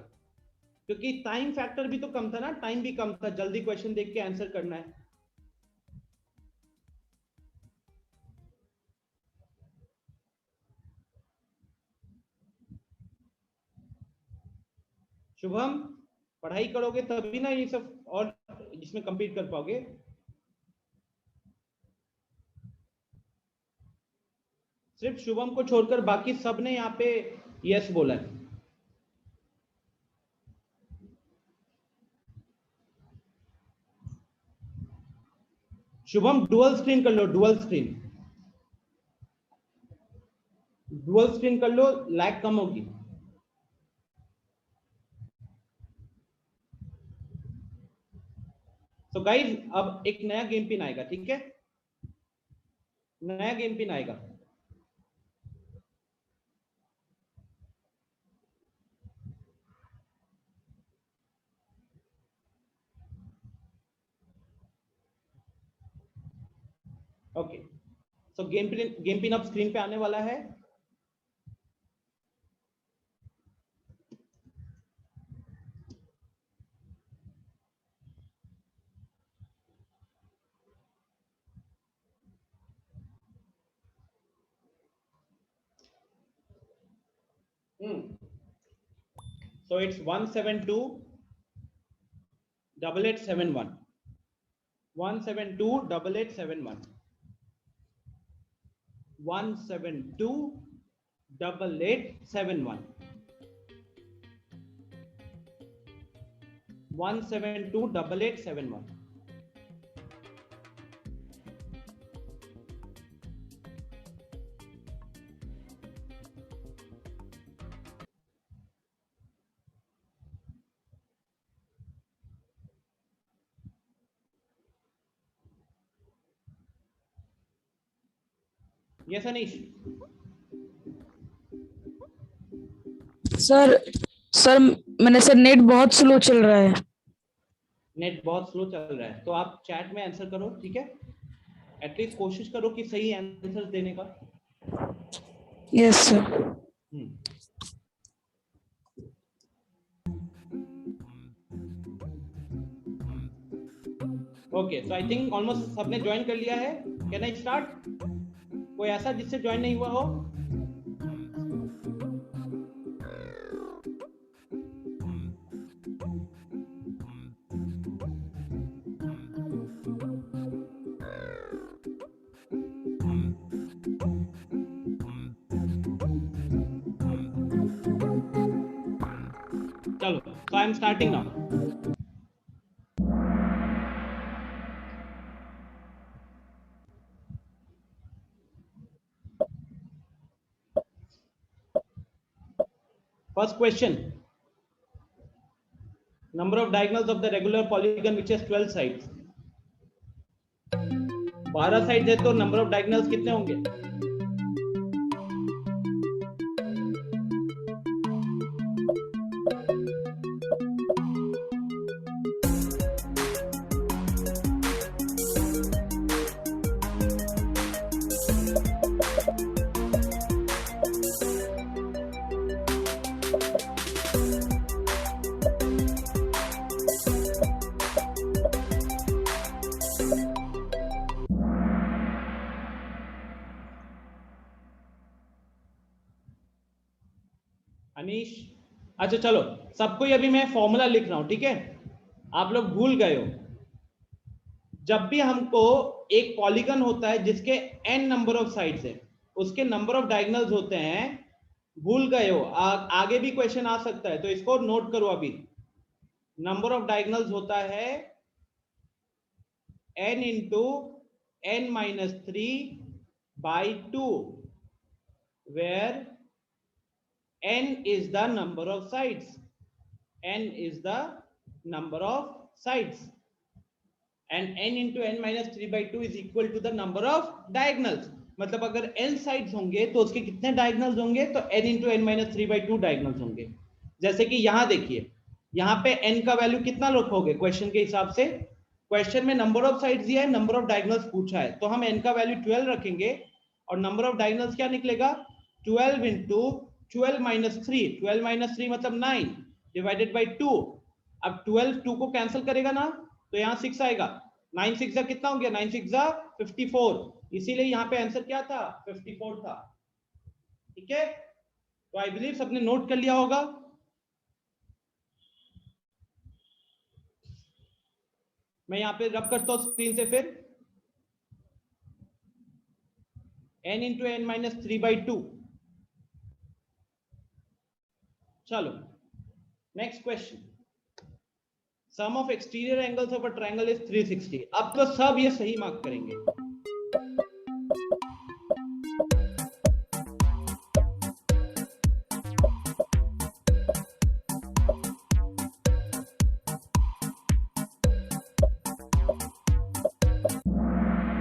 क्योंकि टाइम फैक्टर भी तो कम था ना, टाइम भी कम था, जल्दी क्वेश्चन देख के आंसर करना है। शुभम, पढ़ाई करोगे तभी ना ये सब और इसमें कंप्लीट कर पाओगे। सिर्फ शुभम को छोड़कर बाकी सब ने यहाँ पे यस बोला है। शुभम डुअल स्क्रीन कर लो, डुअल स्क्रीन, डुअल स्क्रीन कर लो, लैग कम होगी। तो गाइस अब एक नया गेम पिन आएगा, ठीक है? नया गेम पिन आएगा। ओके, सो गेम पिन अब स्क्रीन पे आने वाला है। So it's 1728871. 1728871. 1728871. 1728871. Yes Anish? Sir sir मैंने सर नेट बहुत स्लो चल रहा है। नेट बहुत स्लो चल रहा है तो आप चैट में आंसर करो, ठीक है? एटलीस्ट कोशिश करो कि सही आंसर देने का। Yes sir. Okay, so I think almost सबने ज्वाइन कर लिया है। Can I start? कोई ऐसा जिससे ज्वाइन नहीं हुआ हो? चलो, so I am starting now. First question. Number of diagonals of the regular polygon which has 12 sides. 12 side है तो नंबर ऑफ डायगोनल्स कितने होंगे? अनीश? अच्छा चलो, सबको अभी मैं फॉर्मूला लिख रहा हूं, ठीक है? आप लोग भूल गए हो, जब भी हमको एक पॉलीगन होता है जिसके n नंबर ऑफ साइड्स है, उसके नंबर ऑफ डायगोनल्स होते हैं। भूल गए हो? आगे भी क्वेश्चन आ सकता है, तो इसको नोट करो अभी। नंबर ऑफ डायगोनल्स होता है n into n-3/2, where n is the number of sides. n is the number of sides and n into n-3/2 is equal to the number of diagonals. मतलब अगर n साइड्स होंगे तो उसके कितने डायगोनल्स होंगे? तो n into n-3/2 डायगोनल्स होंगे। जैसे कि यहां देखिए, यहां पे n का वैल्यू कितना रखोगे क्वेश्चन के हिसाब से? क्वेश्चन में नंबर ऑफ साइड्स दिया है, नंबर ऑफ डायगोनल्स पूछा है, तो हम n का वैल्यू 12 रखेंगे और नंबर ऑफ डायगोनल्स क्या निकलेगा? 12 इंटू 12-3, 12-3 मतलब 9 डिवाइडेड बाई 2। अब 12 2 को कैंसिल करेगा ना, तो यहाँ 6 आएगा। 9 6 कितना हो गया? 9 6 54, इसीलिए यहाँ पे आंसर क्या था? 54 था। ठीक है, तो आई बिलीव सबने नोट कर लिया होगा। मैं यहाँ पे रब करता हूँ स्क्रीन से फिर। n into n-3/2। चलो next question. Sum of exterior angles of a triangle is 360। अब तो सब ये सही मार्क करेंगे।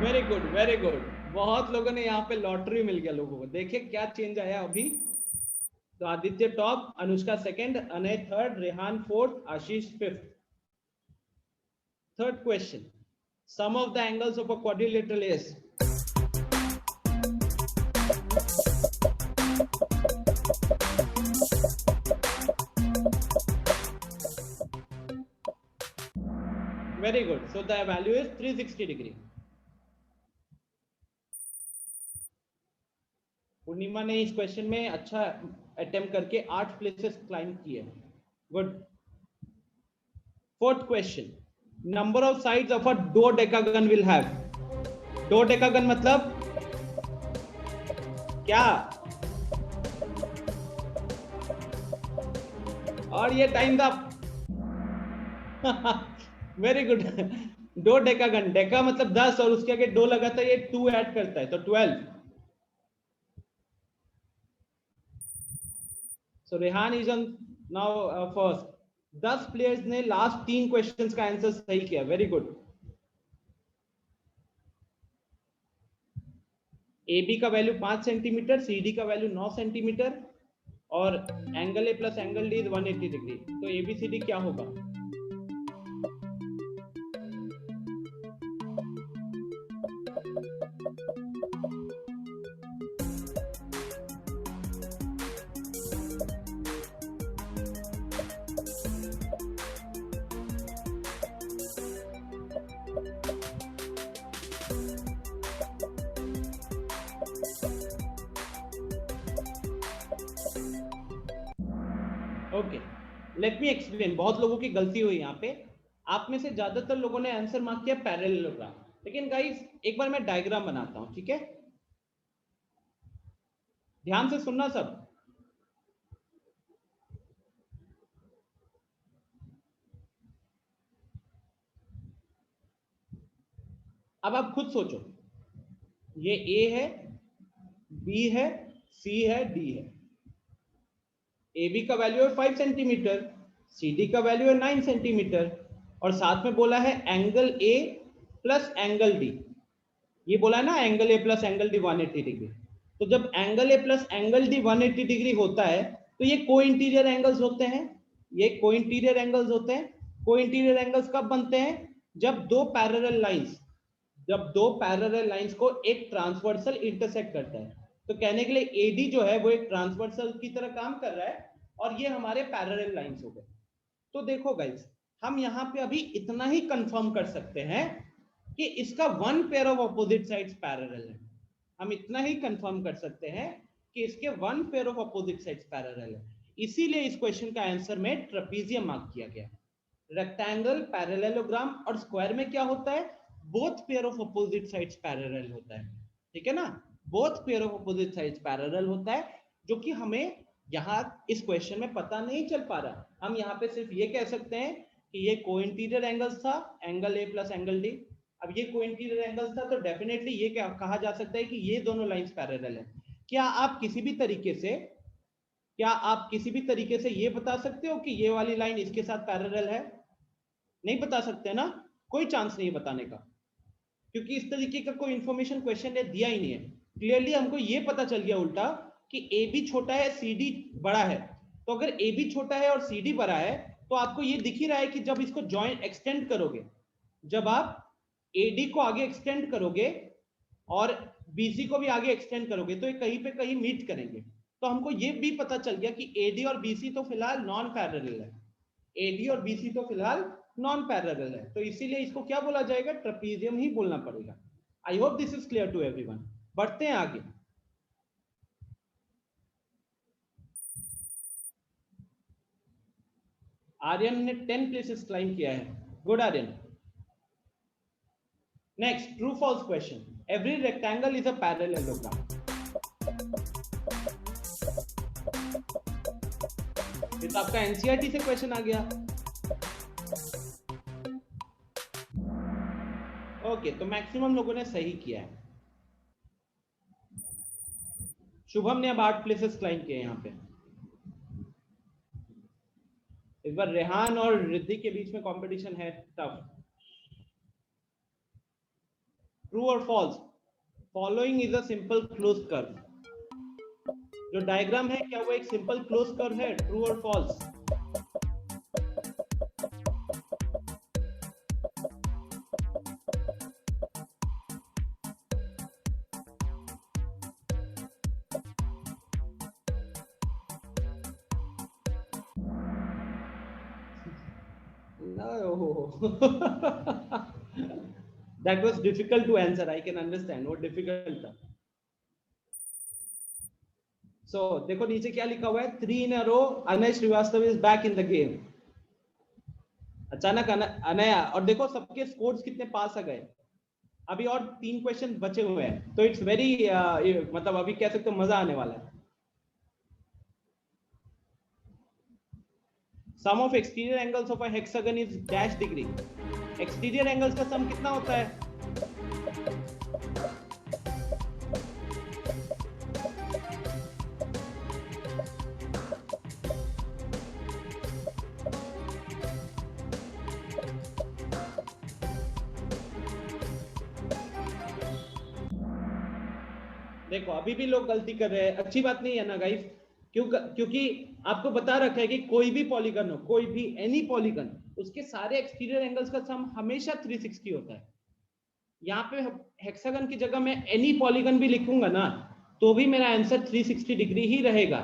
Very good, very good. बहुत लोगों ने यहाँ पे लॉटरी मिल गया लोगों को। देखिए क्या चेंज आया अभी। तो Aditya top, Anushka second, Anay third, Rehan fourth, Ashish fifth. Third question, sum of the angles of a quadrilateral is. Very good, so the value is 360 degree. Purnima ने इस क्वेश्चन में अच्छा अटेम्प्ट करके 8 प्लेसेस क्लाइम किए। Good. Fourth question, number of sides of a dodecagon will have. Dodecagon मतलब क्या? और ये टाइम था। Very good. डोडेकागन, डेका मतलब 10 और उसके आगे डो लगा था, ये 2 ऐड करता है तो 12। So Rehan is on now first। 10 players ने लास्ट 3 क्वेश्चंस का आंसर सही किया। Very good. ए बी का वैल्यू 5 सेंटीमीटर, सी डी का वैल्यू 9 सेंटीमीटर और angle A plus angle D is 180 degree. तो ए बी सी डी क्या होगा? Okay, let me explain. बहुत लोगों की गलती हुई यहाँ पे। आप में से ज्यादातर लोगों ने आंसर मार्क किया पैरेललोग्राम, लेकिन गाइस एक बार मैं डायग्राम बनाता हूं, ठीक है? ध्यान से सुनना सब। अब आप खुद सोचो, ये ए है, बी है, सी है, डी है। ए बी का वैल्यू है 5 सेंटीमीटर, सी डी का वैल्यू है 9 सेंटीमीटर और साथ में बोला है angle A plus angle D. ये बोला है ना angle A plus angle D 180 degree. तो जब angle A plus angle D 180 degree होता है तो ये को इंटीरियर एंगल्स होते हैं। ये को इंटीरियर एंगल्स होते हैं। को इंटीरियर एंगल्स कब बनते हैं? जब दो पैरेलल लाइंस को एक ट्रांसवर्सल इंटरसेक्ट करता है। तो कहने के लिए एडी जो है वो एक ट्रांसवर्सल की तरह काम कर रहा है और ये हमारे पैरेलल लाइंस हो गए। तो देखो गाइस, हम यहाँ पे अभी इतना ही कंफर्म कर सकते हैं कि इसका one pair of opposite sides parallel है। हम इतना ही कंफर्म कर सकते हैं कि इसके one pair of opposite sides parallel है। इसीलिए इस क्वेश्चन का आंसर में ट्रेपीजियम मार्क किया गया। रेक्टेंगल, पैरेललोग्राम और स्क्वायर में क्या होता है? Both pair of opposite sides parallel होता है, ठीक है ना? Both pair of opposite sides parallel होता है, जो कि हमें यहाँ इस क्वेश्चन में पता नहीं चल पा रहा। हम यहाँ पे सिर्फ ये कह सकते हैं कि ये को इंटीरियर एंगल्स था, angle A plus angle D. अब ये को इंटीरियर एंगल्स था तो डेफिनेटली ये क्या कहा जा सकता है कि ये दोनों लाइंस पैरेलल है। क्या आप किसी भी तरीके से ये बता सकते हो कि ये वाली लाइन इसके साथ पैरेलल है? नहीं बता सकते ना, कोई चांस नहीं बताने का, क्योंकि इस तरीके का कोई इंफॉर्मेशन क्वेश्चन ने दिया ही नहीं है। क्लियरली हमको ये पता चल गया उल्टा कि ए बी छोटा है, सी डी बड़ा है। तो अगर ए बी छोटा है और सी डी बड़ा है तो आपको ये दिख ही रहा है कि जब इसको जॉइन एक्सटेंड करोगे, जब आप ए डी को आगे एक्सटेंड करोगे और बीसी को भी आगे एक्सटेंड करोगे तो ये कहीं पे कहीं मीट करेंगे। तो हमको ये भी पता चल गया कि एडी और बीसी तो फिलहाल नॉन पैरेलल है। एडी और बीसी तो फिलहाल नॉन पैरेलल है, तो इसीलिए इसको क्या बोला जाएगा? ट्रेपीजियम ही बोलना पड़ेगा। I hope this is clear to everyone. बढ़ते हैं आगे। आर्यन ने 10 प्लेसेस क्लाइम किया है। Good Aryan. Next, true false question. Every rectangle is a parallelogram. ये तो आपका एनसीईआरटी से क्वेश्चन आ गया। ओके, तो मैक्सिमम लोगों ने सही किया है। शुभम ने अब 8 प्लेसेस क्लाइम किए यहाँ पे। इस बार रेहान और रिद्धि के बीच में कंपटीशन है, टफ। ट्रू और false? Following is a simple close curve. जो डायग्राम है क्या वो एक सिंपल क्लोज कर्व है? ट्रू और false? That was difficult to answer. I can understand what difficult था। So देखो नीचे क्या लिखा हुआ है? 3 in a row, Anay Srivastava is back in the game। अचानक अनया, और देखो सबके स्कोर्स कितने पास आ गए। अभी और 3 क्वेश्चन बचे हुए हैं, तो इट्स वेरी मतलब अभी कह सकते हो मजा आने वाला है। Sum of exterior angles of a hexagon is dash degree. Exterior angles का सम कितना होता है? देखो अभी भी लोग गलती कर रहे हैं, अच्छी बात नहीं है ना गाइस। क्योंकि आपको बता रखा है कि कोई भी पॉलीगन हो, कोई भी एनी पॉलीगन, उसके सारे एक्सटीरियर एंगल्स का सम हमेशा 360 होता है। यहाँ पे हेक्सागन की जगह मैं एनी पॉलीगन भी लिखूंगा ना तो भी मेरा आंसर 360 डिग्री ही रहेगा।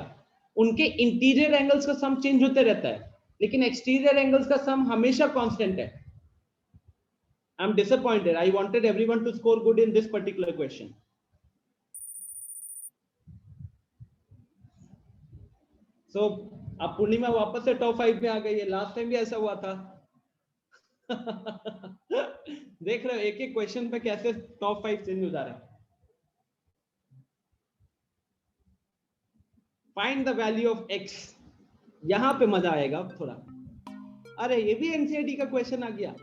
उनके इंटीरियर एंगल्स का सम चेंज होते रहता है, लेकिन एक्सटीरियर एंगल्स का सम हमेशा कांस्टेंट है। I am disappointed, I wanted everyone to score good in this particular question. So अब पूर्णिमा वापस से टॉप 5 में आ गई है, लास्ट टाइम भी ऐसा हुआ था। देख रहे हो एक एक क्वेश्चन पे कैसे टॉप 5 चेंज हो जा रहा है। Find the value of x, यहां पे मजा आएगा थोड़ा। अरे ये भी एनसीईआरटी का क्वेश्चन आ गया।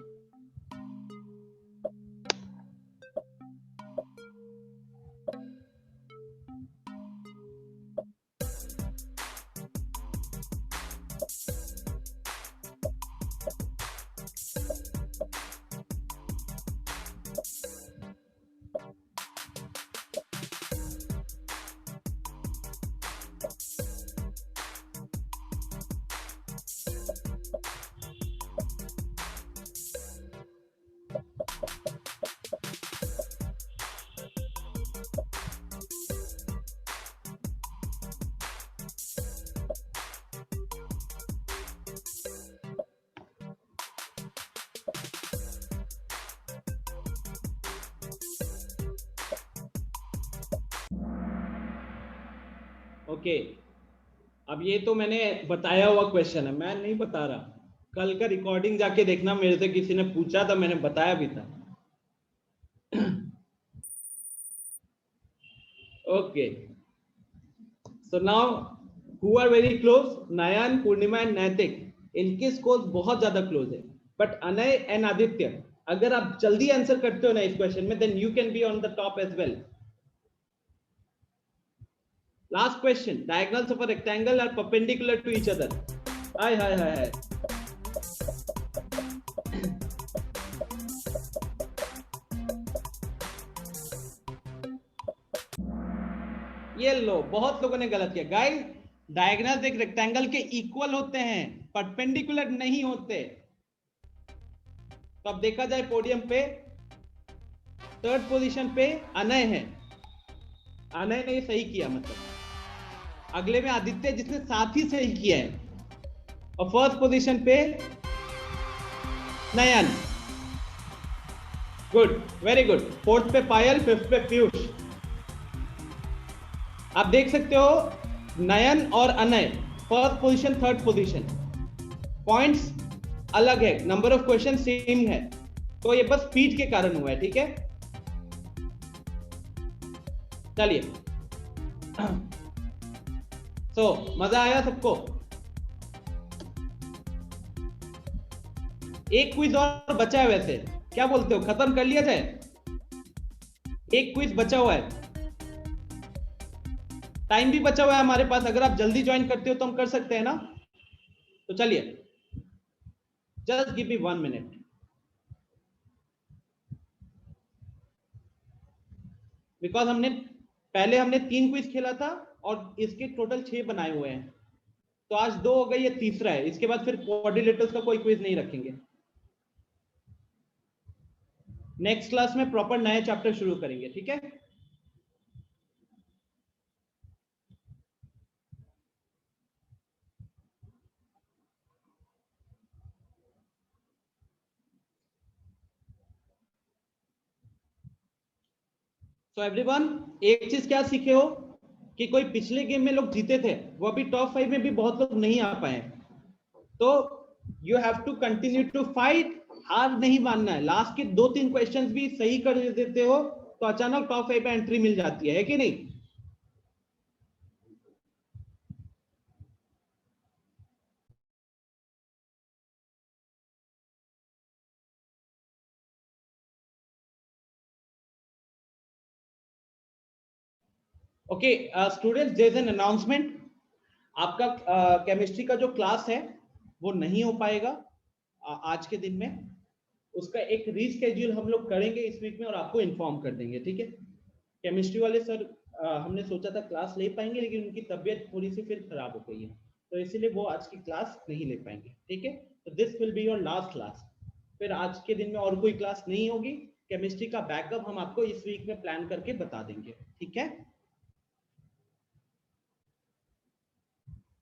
ओके अब ये तो मैंने बताया हुआ क्वेश्चन है, मैं नहीं बता रहा। कल का रिकॉर्डिंग जाके देखना, मेरे से किसी ने पूछा था, मैंने बताया भी था। Okay so now who are very close, Nayan, Purnima and Naitik, इनके स्कोर बहुत ज्यादा क्लोज है। बट अनय एंड आदित्य, अगर आप जल्दी आंसर करते हो ना इस क्वेश्चन में, then you can be on the top as well. Last question. Diagonals of a rectangle are perpendicular to each other. Hi. ये लो, बहुत लोगों ने गलत किया। गाइस, डायगोनल्स एक रेक्टेंगल के इक्वल होते हैं, परपेंडिकुलर नहीं होते। तो अब देखा जाए पोडियम पे थर्ड पोजीशन पे अनय है। अनय ने सही किया, मतलब अगले में आदित्य जिसने साथ ही सही किया है, और फर्स्ट पोजीशन पे Nayan. Good, very good. Fourth पे पायल, फिफ्थ पे पीयूष। आप देख सकते हो नयन और Anay first position third position, points अलग है, नंबर ऑफ क्वेश्चन सेम है, तो ये बस स्पीड के कारण हुआ है। ठीक है, चलिए। तो मजा आया सबको? एक क्विज और बचा है, वैसे क्या बोलते हो, खत्म कर लिया जाए? एक क्विज बचा हुआ है, टाइम भी बचा हुआ है हमारे पास। अगर आप जल्दी ज्वाइन करते हो तो हम कर सकते हैं ना। तो चलिए, just give me 1 minute. Because हमने 3 क्विज खेला था और इसके टोटल 6 बनाए हुए हैं, तो आज 2 हो गई, ये तीसरा है। इसके बाद फिर क्वाड्रिलेटरल्स का कोई क्विज नहीं रखेंगे। नेक्स्ट क्लास में प्रॉपर नया चैप्टर शुरू करेंगे, ठीक है? तो एवरीवन, एक चीज क्या सीखे हो कि कोई पिछले गेम में लोग जीते थे, वो अभी टॉप 5 में भी बहुत लोग नहीं आ पाए। तो you have to continue to fight, हार नहीं मानना है। लास्ट के 2-3 क्वेश्चंस भी सही कर देते हो तो अचानक टॉप 5 में एंट्री मिल जाती है कि नहीं? Okay students, there is an announcement. आपका केमिस्ट्री का जो क्लास है वो नहीं हो पाएगा आज के दिन में। उसका एक रीस्केड्यूल हम लोग करेंगे इस वीक में और आपको इन्फॉर्म कर देंगे, ठीक है? केमिस्ट्री वाले सर हमने सोचा था क्लास ले पाएंगे, लेकिन उनकी तबीयत थोड़ी सी फिर खराब हो गई है, तो इसीलिए वो आज की क्लास नहीं ले पाएंगे। ठीक है, तो this will be your last class. फिर आज के दिन में और कोई क्लास नहीं होगी। केमिस्ट्री का बैकअप हम आपको इस वीक में प्लान करके बता देंगे। ठीक है,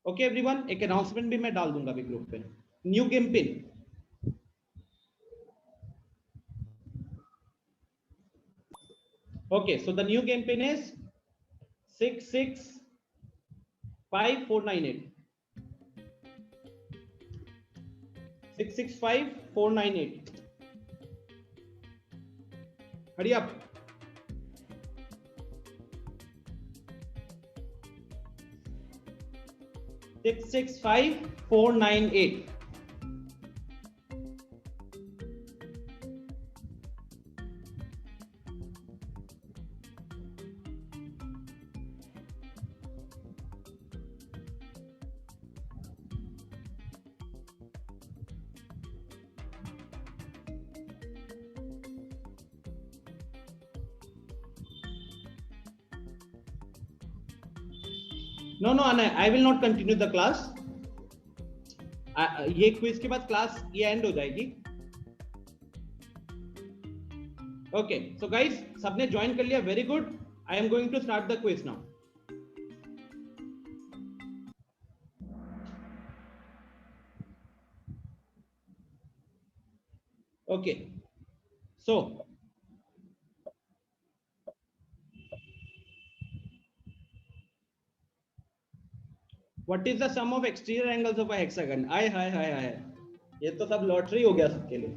ओके एवरीवन। एक अनाउंसमेंट भी मैं डाल दूंगा अभी ग्रुप पे। New game pin, okay, so the new game pin is 665498, 665498. hurry up. 665498. No, no, Anna, I will not continue the class. ये क्विज के बाद क्लास ये एंड हो जाएगी। ओके, सो गाइस, सबने ज्वाइन कर लिया, very good. I am going to start the quiz now. Okay, so what is the sum of exterior angles of a hexagon? आय हाय हाय हाय, ये तो सब लॉटरी हो गया सबके लिए।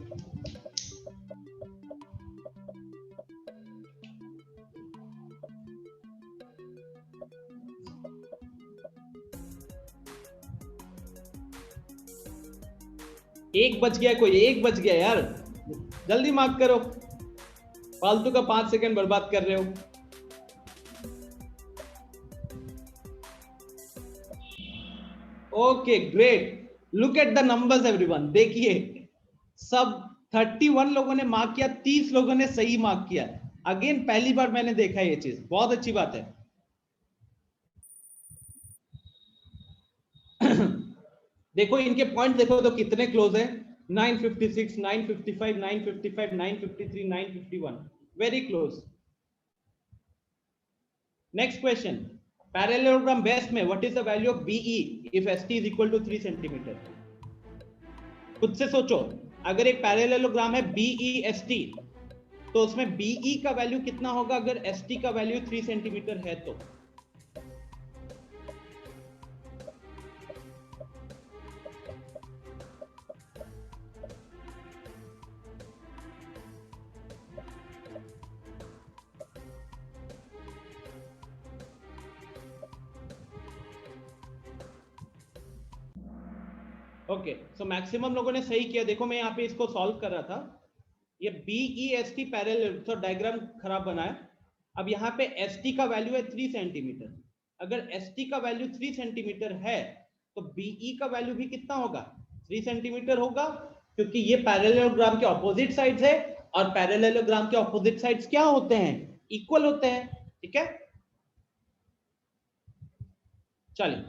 एक बच गया, कोई एक बच गया यार, जल्दी मार्क करो, फालतू का 5 सेकंड बर्बाद कर रहे हो। Okay great, look at the numbers everyone. देखिए सब 31 लोगों ने मार्क किया, 30 लोगों ने सही मार्क किया। अगेन पहली बार मैंने देखा ये चीज, बहुत अच्छी बात है। देखो इनके पॉइंट देखो तो कितने क्लोज है, 956, 955, 955, 953, 951, very close. Next question, parallelogram base में what is the value of B E if S T is equal to 3 centimetre? खुद से सोचो, अगर एक पैरेललोग्राम है बीई एसटी, तो उसमें बीई का वैल्यू कितना होगा अगर एसटी का वैल्यू 3 सेंटीमीटर है तो? ओके, सो मैक्सिमम लोगों ने सही किया। देखो मैं यहाँ पे इसको सॉल्व कर रहा था, ये BEST पैरेलल, तो डायग्राम खराब बना है। अब यहाँ पे ST का वैल्यू है 3 सेंटीमीटर। अगर ST का वैल्यू 3 सेंटीमीटर है तो BE का वैल्यू भी कितना होगा? 3 सेंटीमीटर होगा, क्योंकि ये पैरेललोग्राम के ऑपोजिट साइड्स है, और पैरेललोग्राम के ऑपोजिट साइड्स क्या होते हैं? इक्वल होते हैं। ठीक है, चलिए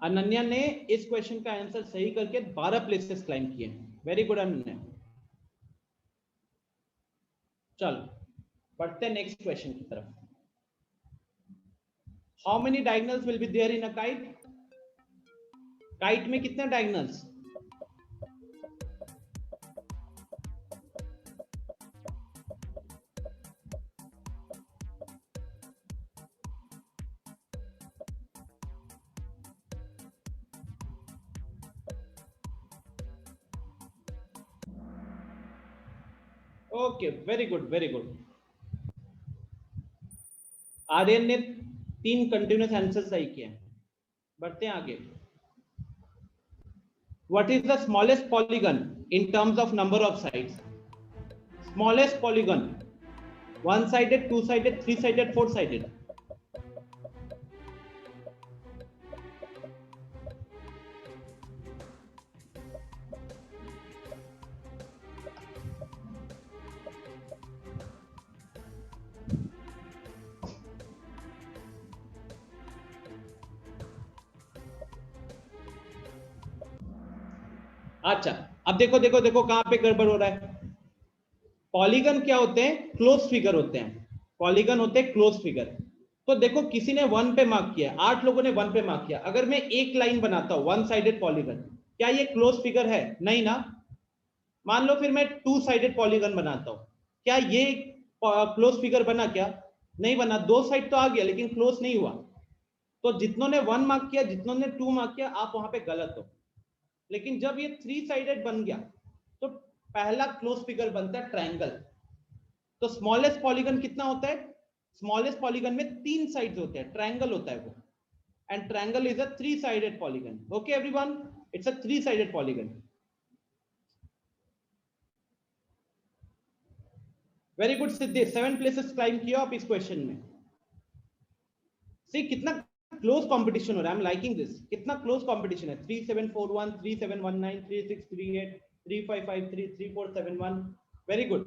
अनन्या ने इस क्वेश्चन का आंसर सही करके 12 प्लेसेस क्लाइम किए। Very good Ananya. चलो बढ़ते हैं नेक्स्ट क्वेश्चन की तरफ। How many diagonals will be there in a kite? Kite में कितने diagonals? Okay, very good very good. Aryan ने 3 कंटिन्यूस आंसर सही किए। बढ़ते हैं आगे। What is the smallest polygon in terms of number of sides? Smallest polygon, 1 sided, 2 sided, 3 sided, 4 sided? अच्छा, अब देखो देखो देखो कहां पे गड़बड़ हो रहा है। पॉलीगन क्या होते हैं? क्लोज फिगर होते हैं। पॉलीगन होते हैं क्लोज फिगर। तो देखो किसी ने 1 पे मार्क किया, 8 लोगों ने 1 पे मार्क किया। अगर मैं एक लाइन बनाता हूं वन साइडेड पॉलीगन, क्या ये क्लोज फिगर है? नहीं ना। मान लो फिर मैं टू साइडेड पॉलीगन बनाता हूं, क्या ये क्लोज फिगर बना? क्या नहीं बना। दो साइड तो आ गया लेकिन क्लोज नहीं हुआ। तो जितनों ने 1 मार्क किया, जितनों ने 2 मार्क किया, आप वहां पे गलत हो। लेकिन जब ये 3 साइडेड बन गया तो पहला क्लोज फिगर बनता है ट्रायंगल। तो स्मॉलेस्ट पॉलीगन कितना होता है? स्मॉलेस्ट पॉलीगन में 3 साइड्स होते हैं, ट्रायंगल होता है वो। And triangle is a 3 sided polygon. Okay everyone, it's a 3 sided polygon. Very good Siddhi, 7 places claim किया आप इस क्वेश्चन में। सी कितना क्लोज कंपटीशन हो रहा है। I am liking this. कितना क्लोज कंपटीशन है। 3741, 3719, 3638, 3553, 3471। Very good.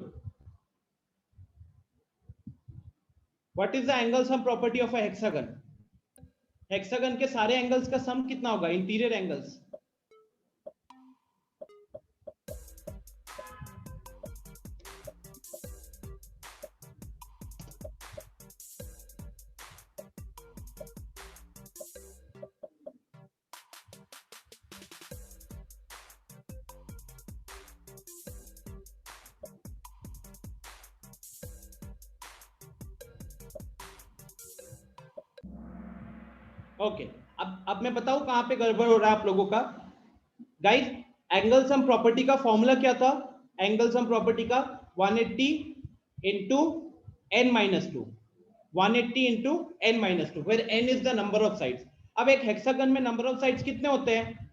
What is the angle sum property of a hexagon? Hexagon के सारे एंगल्स का सम कितना होगा? Interior angles. ओके, अब मैं बताऊं कहां पे गड़बड़ हो रहा है आप लोगों का। गाइस, एंगल सम प्रॉपर्टी का फॉर्मूला क्या था? एंगल सम प्रॉपर्टी का 180 into n minus two, 180 into n minus two, where n is the number of sides. अब एक हेक्सागन में नंबर ऑफ साइड्स कितने होते हैं?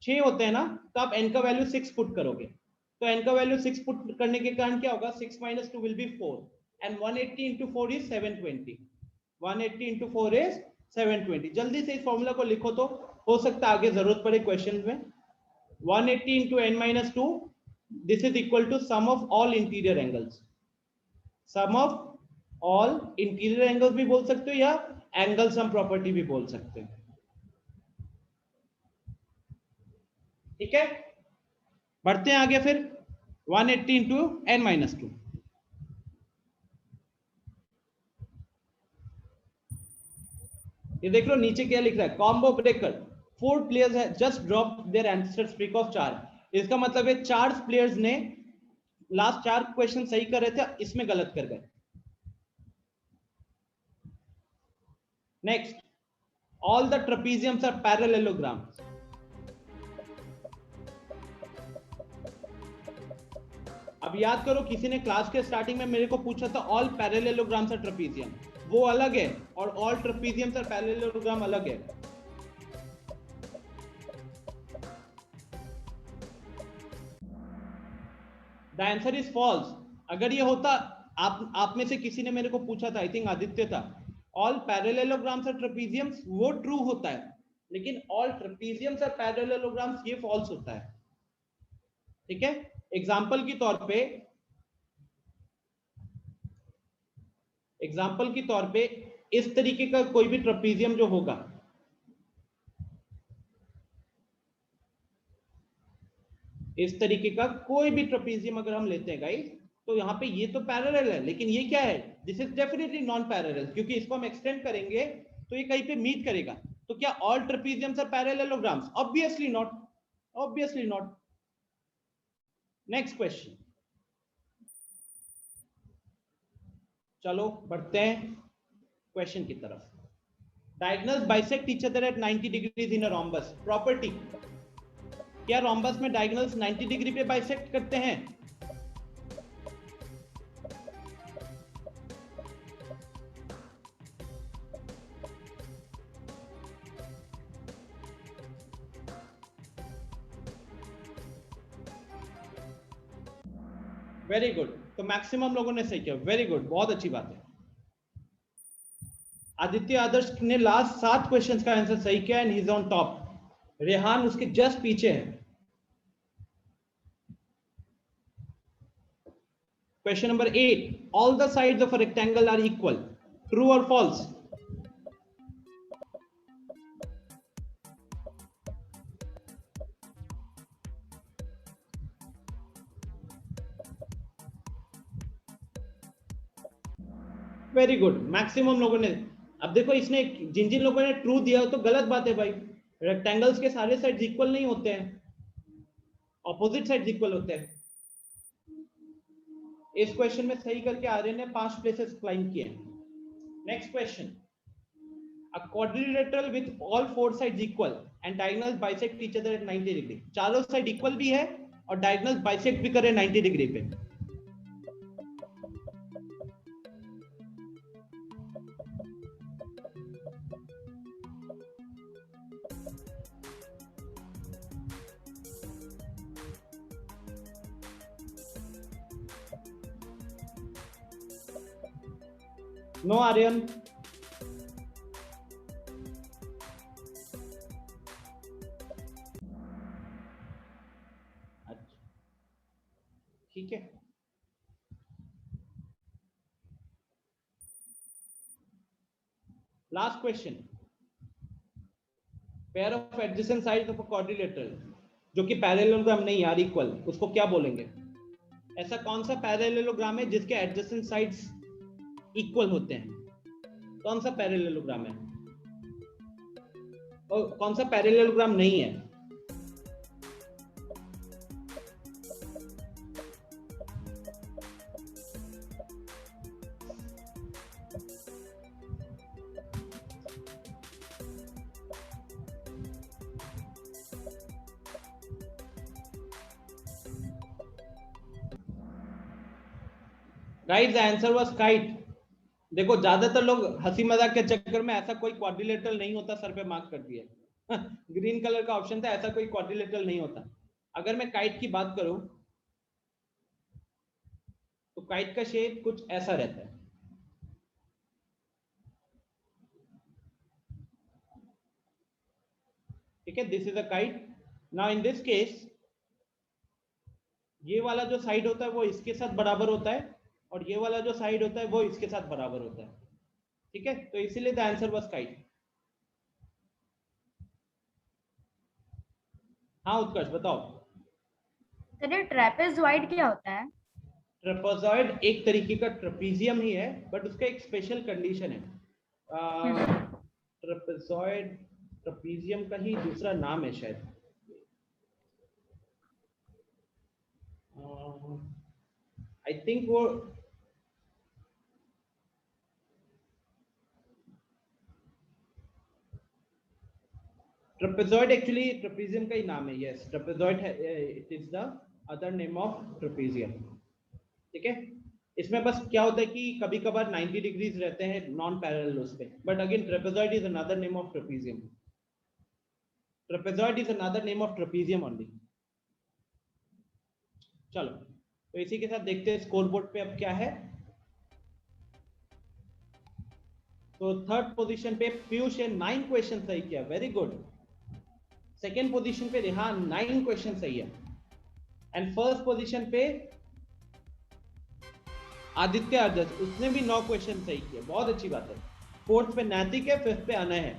6 होते हैं ना। तो आप n का वैल्यू 6 पुट करोगे, तो n का वैल्यू 6 पुट करने के कारण क्या होगा? 6 minus 2 will be 4 and 180 into 4 is 720। 180 into 4 is 720। जल्दी से इस फॉर्मूला को लिखो, तो हो सकता है आगे जरूरत पड़े क्वेश्चन में। 180 into n minus 2, this is equal to sum of all interior angles. sum of all interior angles भी बोल सकते हो या एंगल सम प्रॉपर्टी भी बोल सकते हो। ठीक है, बढ़ते हैं आगे फिर। 180 into n minus 2। ये देख लो नीचे क्या लिख रहा है। कॉम्बो ब्रेकर, 4 प्लेयर्स है just drop their answer streak of 4। इसका मतलब है 4 प्लेयर्स ने लास्ट 4 क्वेश्चन सही कर रहे थे, इसमें गलत कर गए। Next, all the trapeziums are parallelograms। अब याद करो, किसी ने क्लास के स्टार्टिंग में मेरे को पूछा था all parallelograms are trapezium, वो अलग है और all trapeziums are parallelogram अलग है। The answer is false। अगर ये होता, आप में से किसी ने मेरे को पूछा था, आई थिंक आदित्य था, all parallelograms are trapeziums, वो ट्रू होता है, लेकिन all trapeziums are parallelograms ये फॉल्स होता है। ठीक है, एग्जाम्पल के तौर पे इस तरीके का कोई भी ट्रपीजियम जो होगा, इस तरीके का कोई भी ट्रपीजियम अगर हम लेते हैं गाइस, तो यहाँ पे ये तो पैरेलल है, लेकिन ये क्या है? This is definitely non parallel, क्योंकि इसको हम एक्सटेंड करेंगे तो ये कहीं पे मीट करेगा। तो क्या all trapeziums are parallelograms? Obviously not, obviously not. Next question, चलो बढ़ते हैं क्वेश्चन की तरफ। Diagonals bisect each other at 90 degrees in a rhombus. Property, क्या रोम्बस में डायगोनल्स 90 डिग्री पे बाइसेक्ट करते हैं? वेरी गुड, तो मैक्सिमम लोगों ने सही किया। वेरी गुड, बहुत अच्छी बात है। आदित्य आदर्श ने लास्ट 7 क्वेश्चंस का आंसर सही किया and he is on top. Rehan उसके जस्ट पीछे है। Question number 8, all the sides of a rectangle are equal. True और फॉल्स? वेरी गुड, मैक्सिमम लोगों ने। अब देखो इसने जिन जिन लोगों ने ट्रू दिया तो गलत बात है भाई, रेक्टेंगल्स के सारे साइड्स इक्वल नहीं होते हैं, ऑपोजिट साइड्स इक्वल होते हैं। इस क्वेश्चन में सही करके आर्यन ने 5 प्लेसेस क्लाइम किए। Next question, a quadrilateral with all 4 sides equal and diagonals bisect each other at 90 degree। चारों साइड इक्वल भी है और डायगोनल बाइसेक्ट भी करे 90 डिग्री पे। नो आर्यन, ठीक है। Last question, pair of adjacent sides of a quadrilateral, जो कि पैरेललोग्राम नहीं यार, इक्वल, उसको क्या बोलेंगे? ऐसा कौन सा पैरेललोग्राम है जिसके एडजेसेंट साइड्स इक्वल होते हैं? कौन सा पैरेललोग्राम है और कौन सा पैरेललोग्राम नहीं है? Guys the answer was kite. देखो ज्यादातर लोग हंसी मजाक के चक्कर में ऐसा कोई क्वाड्रिलेटरल नहीं होता सर पे मार्क कर दिया। ग्रीन कलर का ऑप्शन था, ऐसा कोई क्वाड्रिलेटरल नहीं होता। अगर मैं काइट की बात करूं तो काइट का शेप कुछ ऐसा रहता है, ठीक है। This is a kite. Now in this case ये वाला जो साइड होता है वो इसके साथ बराबर होता है और ये वाला जो साइड होता है वो इसके साथ बराबर होता है, ठीक है। तो इसीलिए द आंसर वाज काइट। हाँ उत्कर्ष बताओ। सर ये ट्रेपेजॉइड क्या होता है? ट्रेपेजॉइड एक तरीके का ट्रेपीजियम ही है, बट उसका एक स्पेशल कंडीशन है। ट्रेपेजॉइड ट्रेपीजियम का ही दूसरा नाम है शायद। आई थिंक वो ट्रेपेजॉइड एक्चुअली ट्रेपीजियम का ही नाम है। यस, ट्रेपेजॉइड है, it is the other name of trapezium, ठीक है। इसमें बस क्या होता है कि कभी कभार 90 डिग्रीज रहते हैं नॉन पैरेलल उस पे, but again trapezoid is another name of trapezium. Trapezoid is another name of trapezium only. चलो तो इसी के साथ देखते हैं स्कोर बोर्ड पे अब क्या है। तो थर्ड पोजीशन पे पीयूष ने 9 क्वेश्चन सही किया, वेरी गुड। सेकेंड पोजीशन पे रेहान 9 क्वेश्चन सही है। एंड फर्स्ट पोजीशन पे आदित्य आदर्श, उसने भी 9 क्वेश्चन सही किए, बहुत अच्छी बात है। फोर्थ पे नैतिक है, फिफ्थ पे अनय है,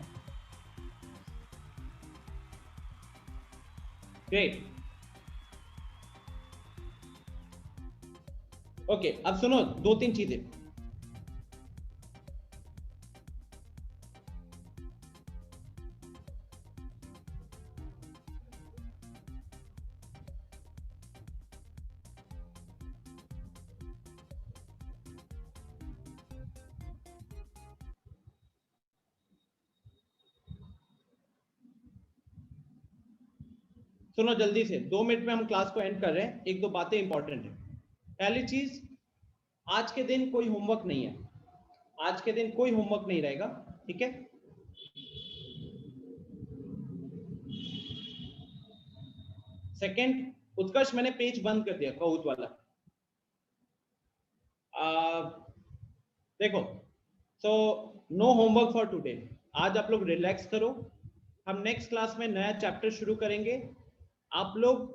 ग्रेट। ओके अब सुनो 2-3 चीजें। सुनो जल्दी से, 2 मिनट में हम क्लास को एंड कर रहे हैं। 1-2 बातें इंपॉर्टेंट है। पहली चीज, आज के दिन कोई होमवर्क नहीं है, आज के दिन कोई होमवर्क नहीं रहेगा, ठीक है। सेकंड, उत्कर्ष मैंने पेज बंद कर दिया कहूत वाला। देखो, so no homework for today. आज आप लोग रिलैक्स करो, हम नेक्स्ट क्लास में नया चैप्टर शुरू करेंगे। आप लोग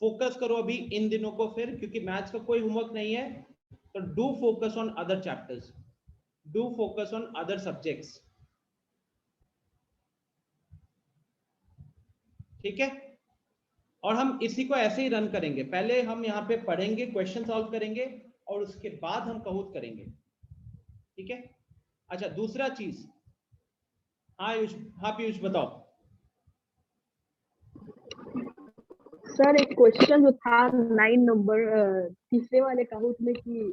फोकस करो अभी इन दिनों को फिर, क्योंकि मैथ्स का कोई होमवर्क नहीं है, तो do focus on other chapters, do focus on other subjects, ठीक है। और हम इसी को ऐसे ही रन करेंगे, पहले हम यहाँ पे पढ़ेंगे, क्वेश्चन सॉल्व करेंगे और उसके बाद हम कहूत करेंगे, ठीक है। अच्छा दूसरा चीज, हाँ आयुष, हाँ पीयूष बताओ। सर एक क्वेश्चन जो था 9 नंबर तीसरे वाले काउंट में कि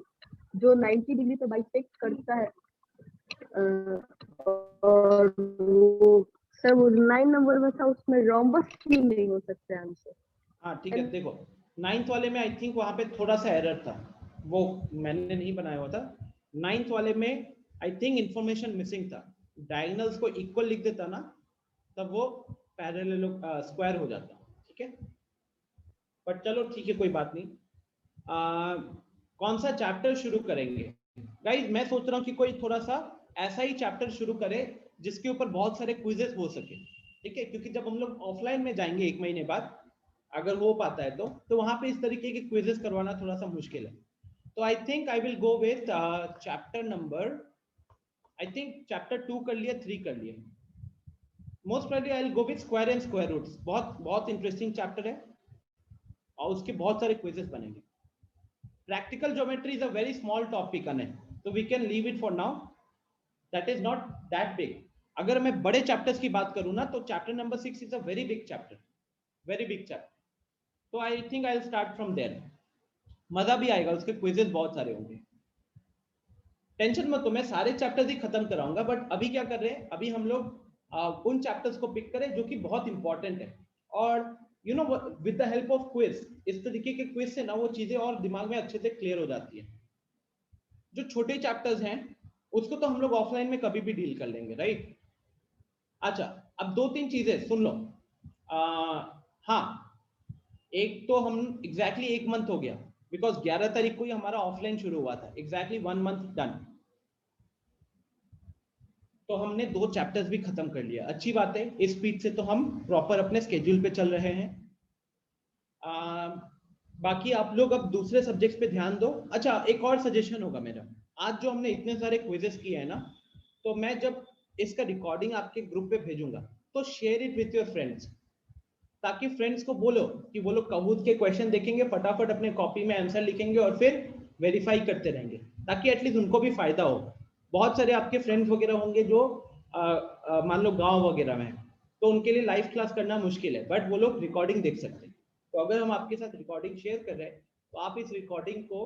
जो 90 डिग्री पे बाइसेक्ट करता है और वो सर वो 9 नंबर में था, उसमें रोम्बस क्यों नहीं हो सकते आंसर? हाँ ठीक है, देखो 9th वाले में आई थिंक वहां पे थोड़ा सा एरर था, वो मैंने नहीं बनाया हुआ था। 9th वाले में आई थिंक इंफॉर्मेशन मिसिंग था, डायगोनल्स को इक्वल लिख देता ना तब वो पैरेलल स्क्वायर हो जाता, ठीक है। बट चलो ठीक है, कोई बात नहीं। कौन सा चैप्टर शुरू करेंगे गाइज? मैं सोच रहा हूँ कि कोई थोड़ा सा ऐसा ही चैप्टर शुरू करे जिसके ऊपर बहुत सारे क्विजेस हो सके, ठीक है, क्योंकि जब हम लोग ऑफलाइन में जाएंगे 1 महीने बाद, अगर हो पाता है तो वहां पे इस तरीके के क्विजेस करवाना थोड़ा सा मुश्किल है। तो I think I will go with chapter number, I think chapter 2 कर लिया, 3 कर लिया, most probably I will go with square and square roots. बहुत बहुत इंटरेस्टिंग चैप्टर है और उसके बहुत सारे क्विजेस बनेंगे। Practical geometry is a very small topic and, तो we can leave it for now, that is not that big. अगर मैं बड़े चैप्टर्स की बात करूं ना तो chapter number 6 is a very big chapter, very big chapter. तो I think I will start from there, मजा भी आएगा, उसके क्विजेस बहुत सारे होंगे। टेंशन मत लो, मैं सारे चैप्टर्स ही खत्म कराऊंगा, बट अभी क्या कर रहे हैं, अभी हम लोग उन चैप्टर्स को पिक करें जो कि बहुत इंपॉर्टेंट है, और you know with the help of quiz, इस तरीके के क्विज से ना वो चीजें और दिमाग में अच्छे से क्लियर हो जाती है। जो छोटे चैप्टर्स हैं उसको तो हम लोग ऑफलाइन में कभी भी डील कर लेंगे, राइट। अच्छा अब 2-3 चीजें सुन लो। हाँ, एक तो हम एग्जैक्टली 1 मंथ हो गया, बिकॉज 11 तारीख को ही हमारा ऑफलाइन शुरू हुआ था, एग्जैक्टली 1 मंथ डन। तो हमने 2 चैप्टर्स भी खत्म कर लिया, अच्छी बात है। इस स्पीड से तो हम प्रॉपर अपने स्केड्यूल पे चल रहे हैं। बाकी आप लोग अब दूसरे सब्जेक्ट्स पे ध्यान दो। अच्छा एक और सजेशन होगा मेरा, आज जो हमने इतने सारे क्विजेस किए हैं ना, तो मैं जब इसका रिकॉर्डिंग आपके ग्रुप पे भेजूंगा तो share it with your friends, ताकि फ्रेंड्स को बोलो कि वो लोग कहूत के क्वेश्चन देखेंगे, फटाफट अपने कॉपी में आंसर लिखेंगे और फिर वेरीफाई करते रहेंगे, ताकि एटलीस्ट उनको भी फायदा हो। बहुत सारे आपके फ्रेंड्स वगैरह होंगे जो मान लो गांव वगैरह में, तो उनके लिए लाइव क्लास करना मुश्किल है, बट वो लोग रिकॉर्डिंग देख सकते हैं। तो अगर हम आपके साथ रिकॉर्डिंग शेयर कर रहे हैं तो आप इस रिकॉर्डिंग को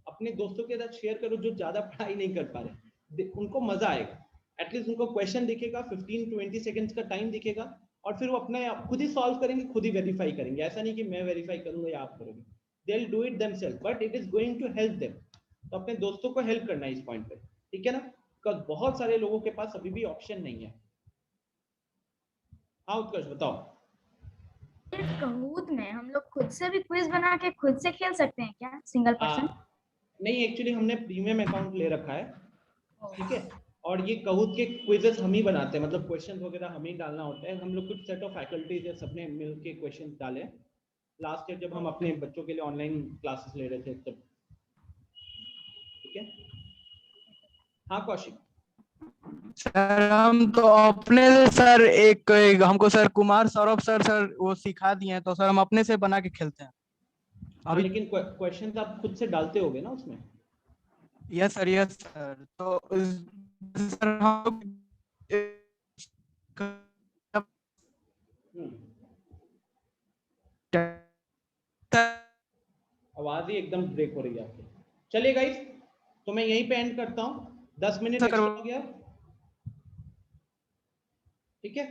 अपने दोस्तों के साथ शेयर करो जो ज्यादा पढ़ाई नहीं कर पा रहे, उनको मजा आएगा। एटलीस्ट उनको क्वेश्चन दिखेगा, 15-20 सेकंड्स का टाइम दिखेगा, और फिर वो अपने खुद ही सॉल्व करेंगे, खुद ही वेरीफाई करेंगे। ऐसा नहीं कि मैं वेरीफाई करूंगा या आप करोगे, they will do it themself, but it is going to help them. तो अपने दोस्तों को हेल्प करना है इस पॉइंट पे, ठीक है ना, बिकॉज बहुत सारे लोगों के पास अभी भी ऑप्शन नहीं है। हाँ उत्कर्ष बताओ। इस कहूत में हम लोग खुद से भी क्विज बना के खुद से खेल सकते हैं क्या, सिंगल पर्सन? नहीं, एक्चुअली हमने प्रीमियम अकाउंट ले रखा है, ठीक है, और ये कहूत के क्विजेस हम ही बनाते हैं, मतलब क्वेश्चन वगैरह हम ही डालना होता है। हम लोग कुछ सेट ऑफ फैकल्टीज है, सबने मिल के क्वेश्चन डाले लास्ट ईयर जब हम अपने बच्चों के लिए ऑनलाइन क्लासेस ले रहे थे तब, ठीक है। हाँ कौशिक। सर हम तो अपने से सर एक हमको सर कुमार सौरभ सर वो सिखा दिए हैं, तो सर हम अपने से बना के खेलते हैं हाँ, अभी। लेकिन क्वेश्चन आप खुद से डालते होगे ना उसमें? Yes sir. तो सर हम आवाज ही एकदम ब्रेक हो रही है आपकी। चलिए गाइस, तो मैं यहीं पे एंड करता हूँ, 10 मिनट एक्स्ट्रा हो गया, ठीक है।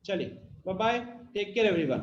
चलिए bye bye, take care everyone.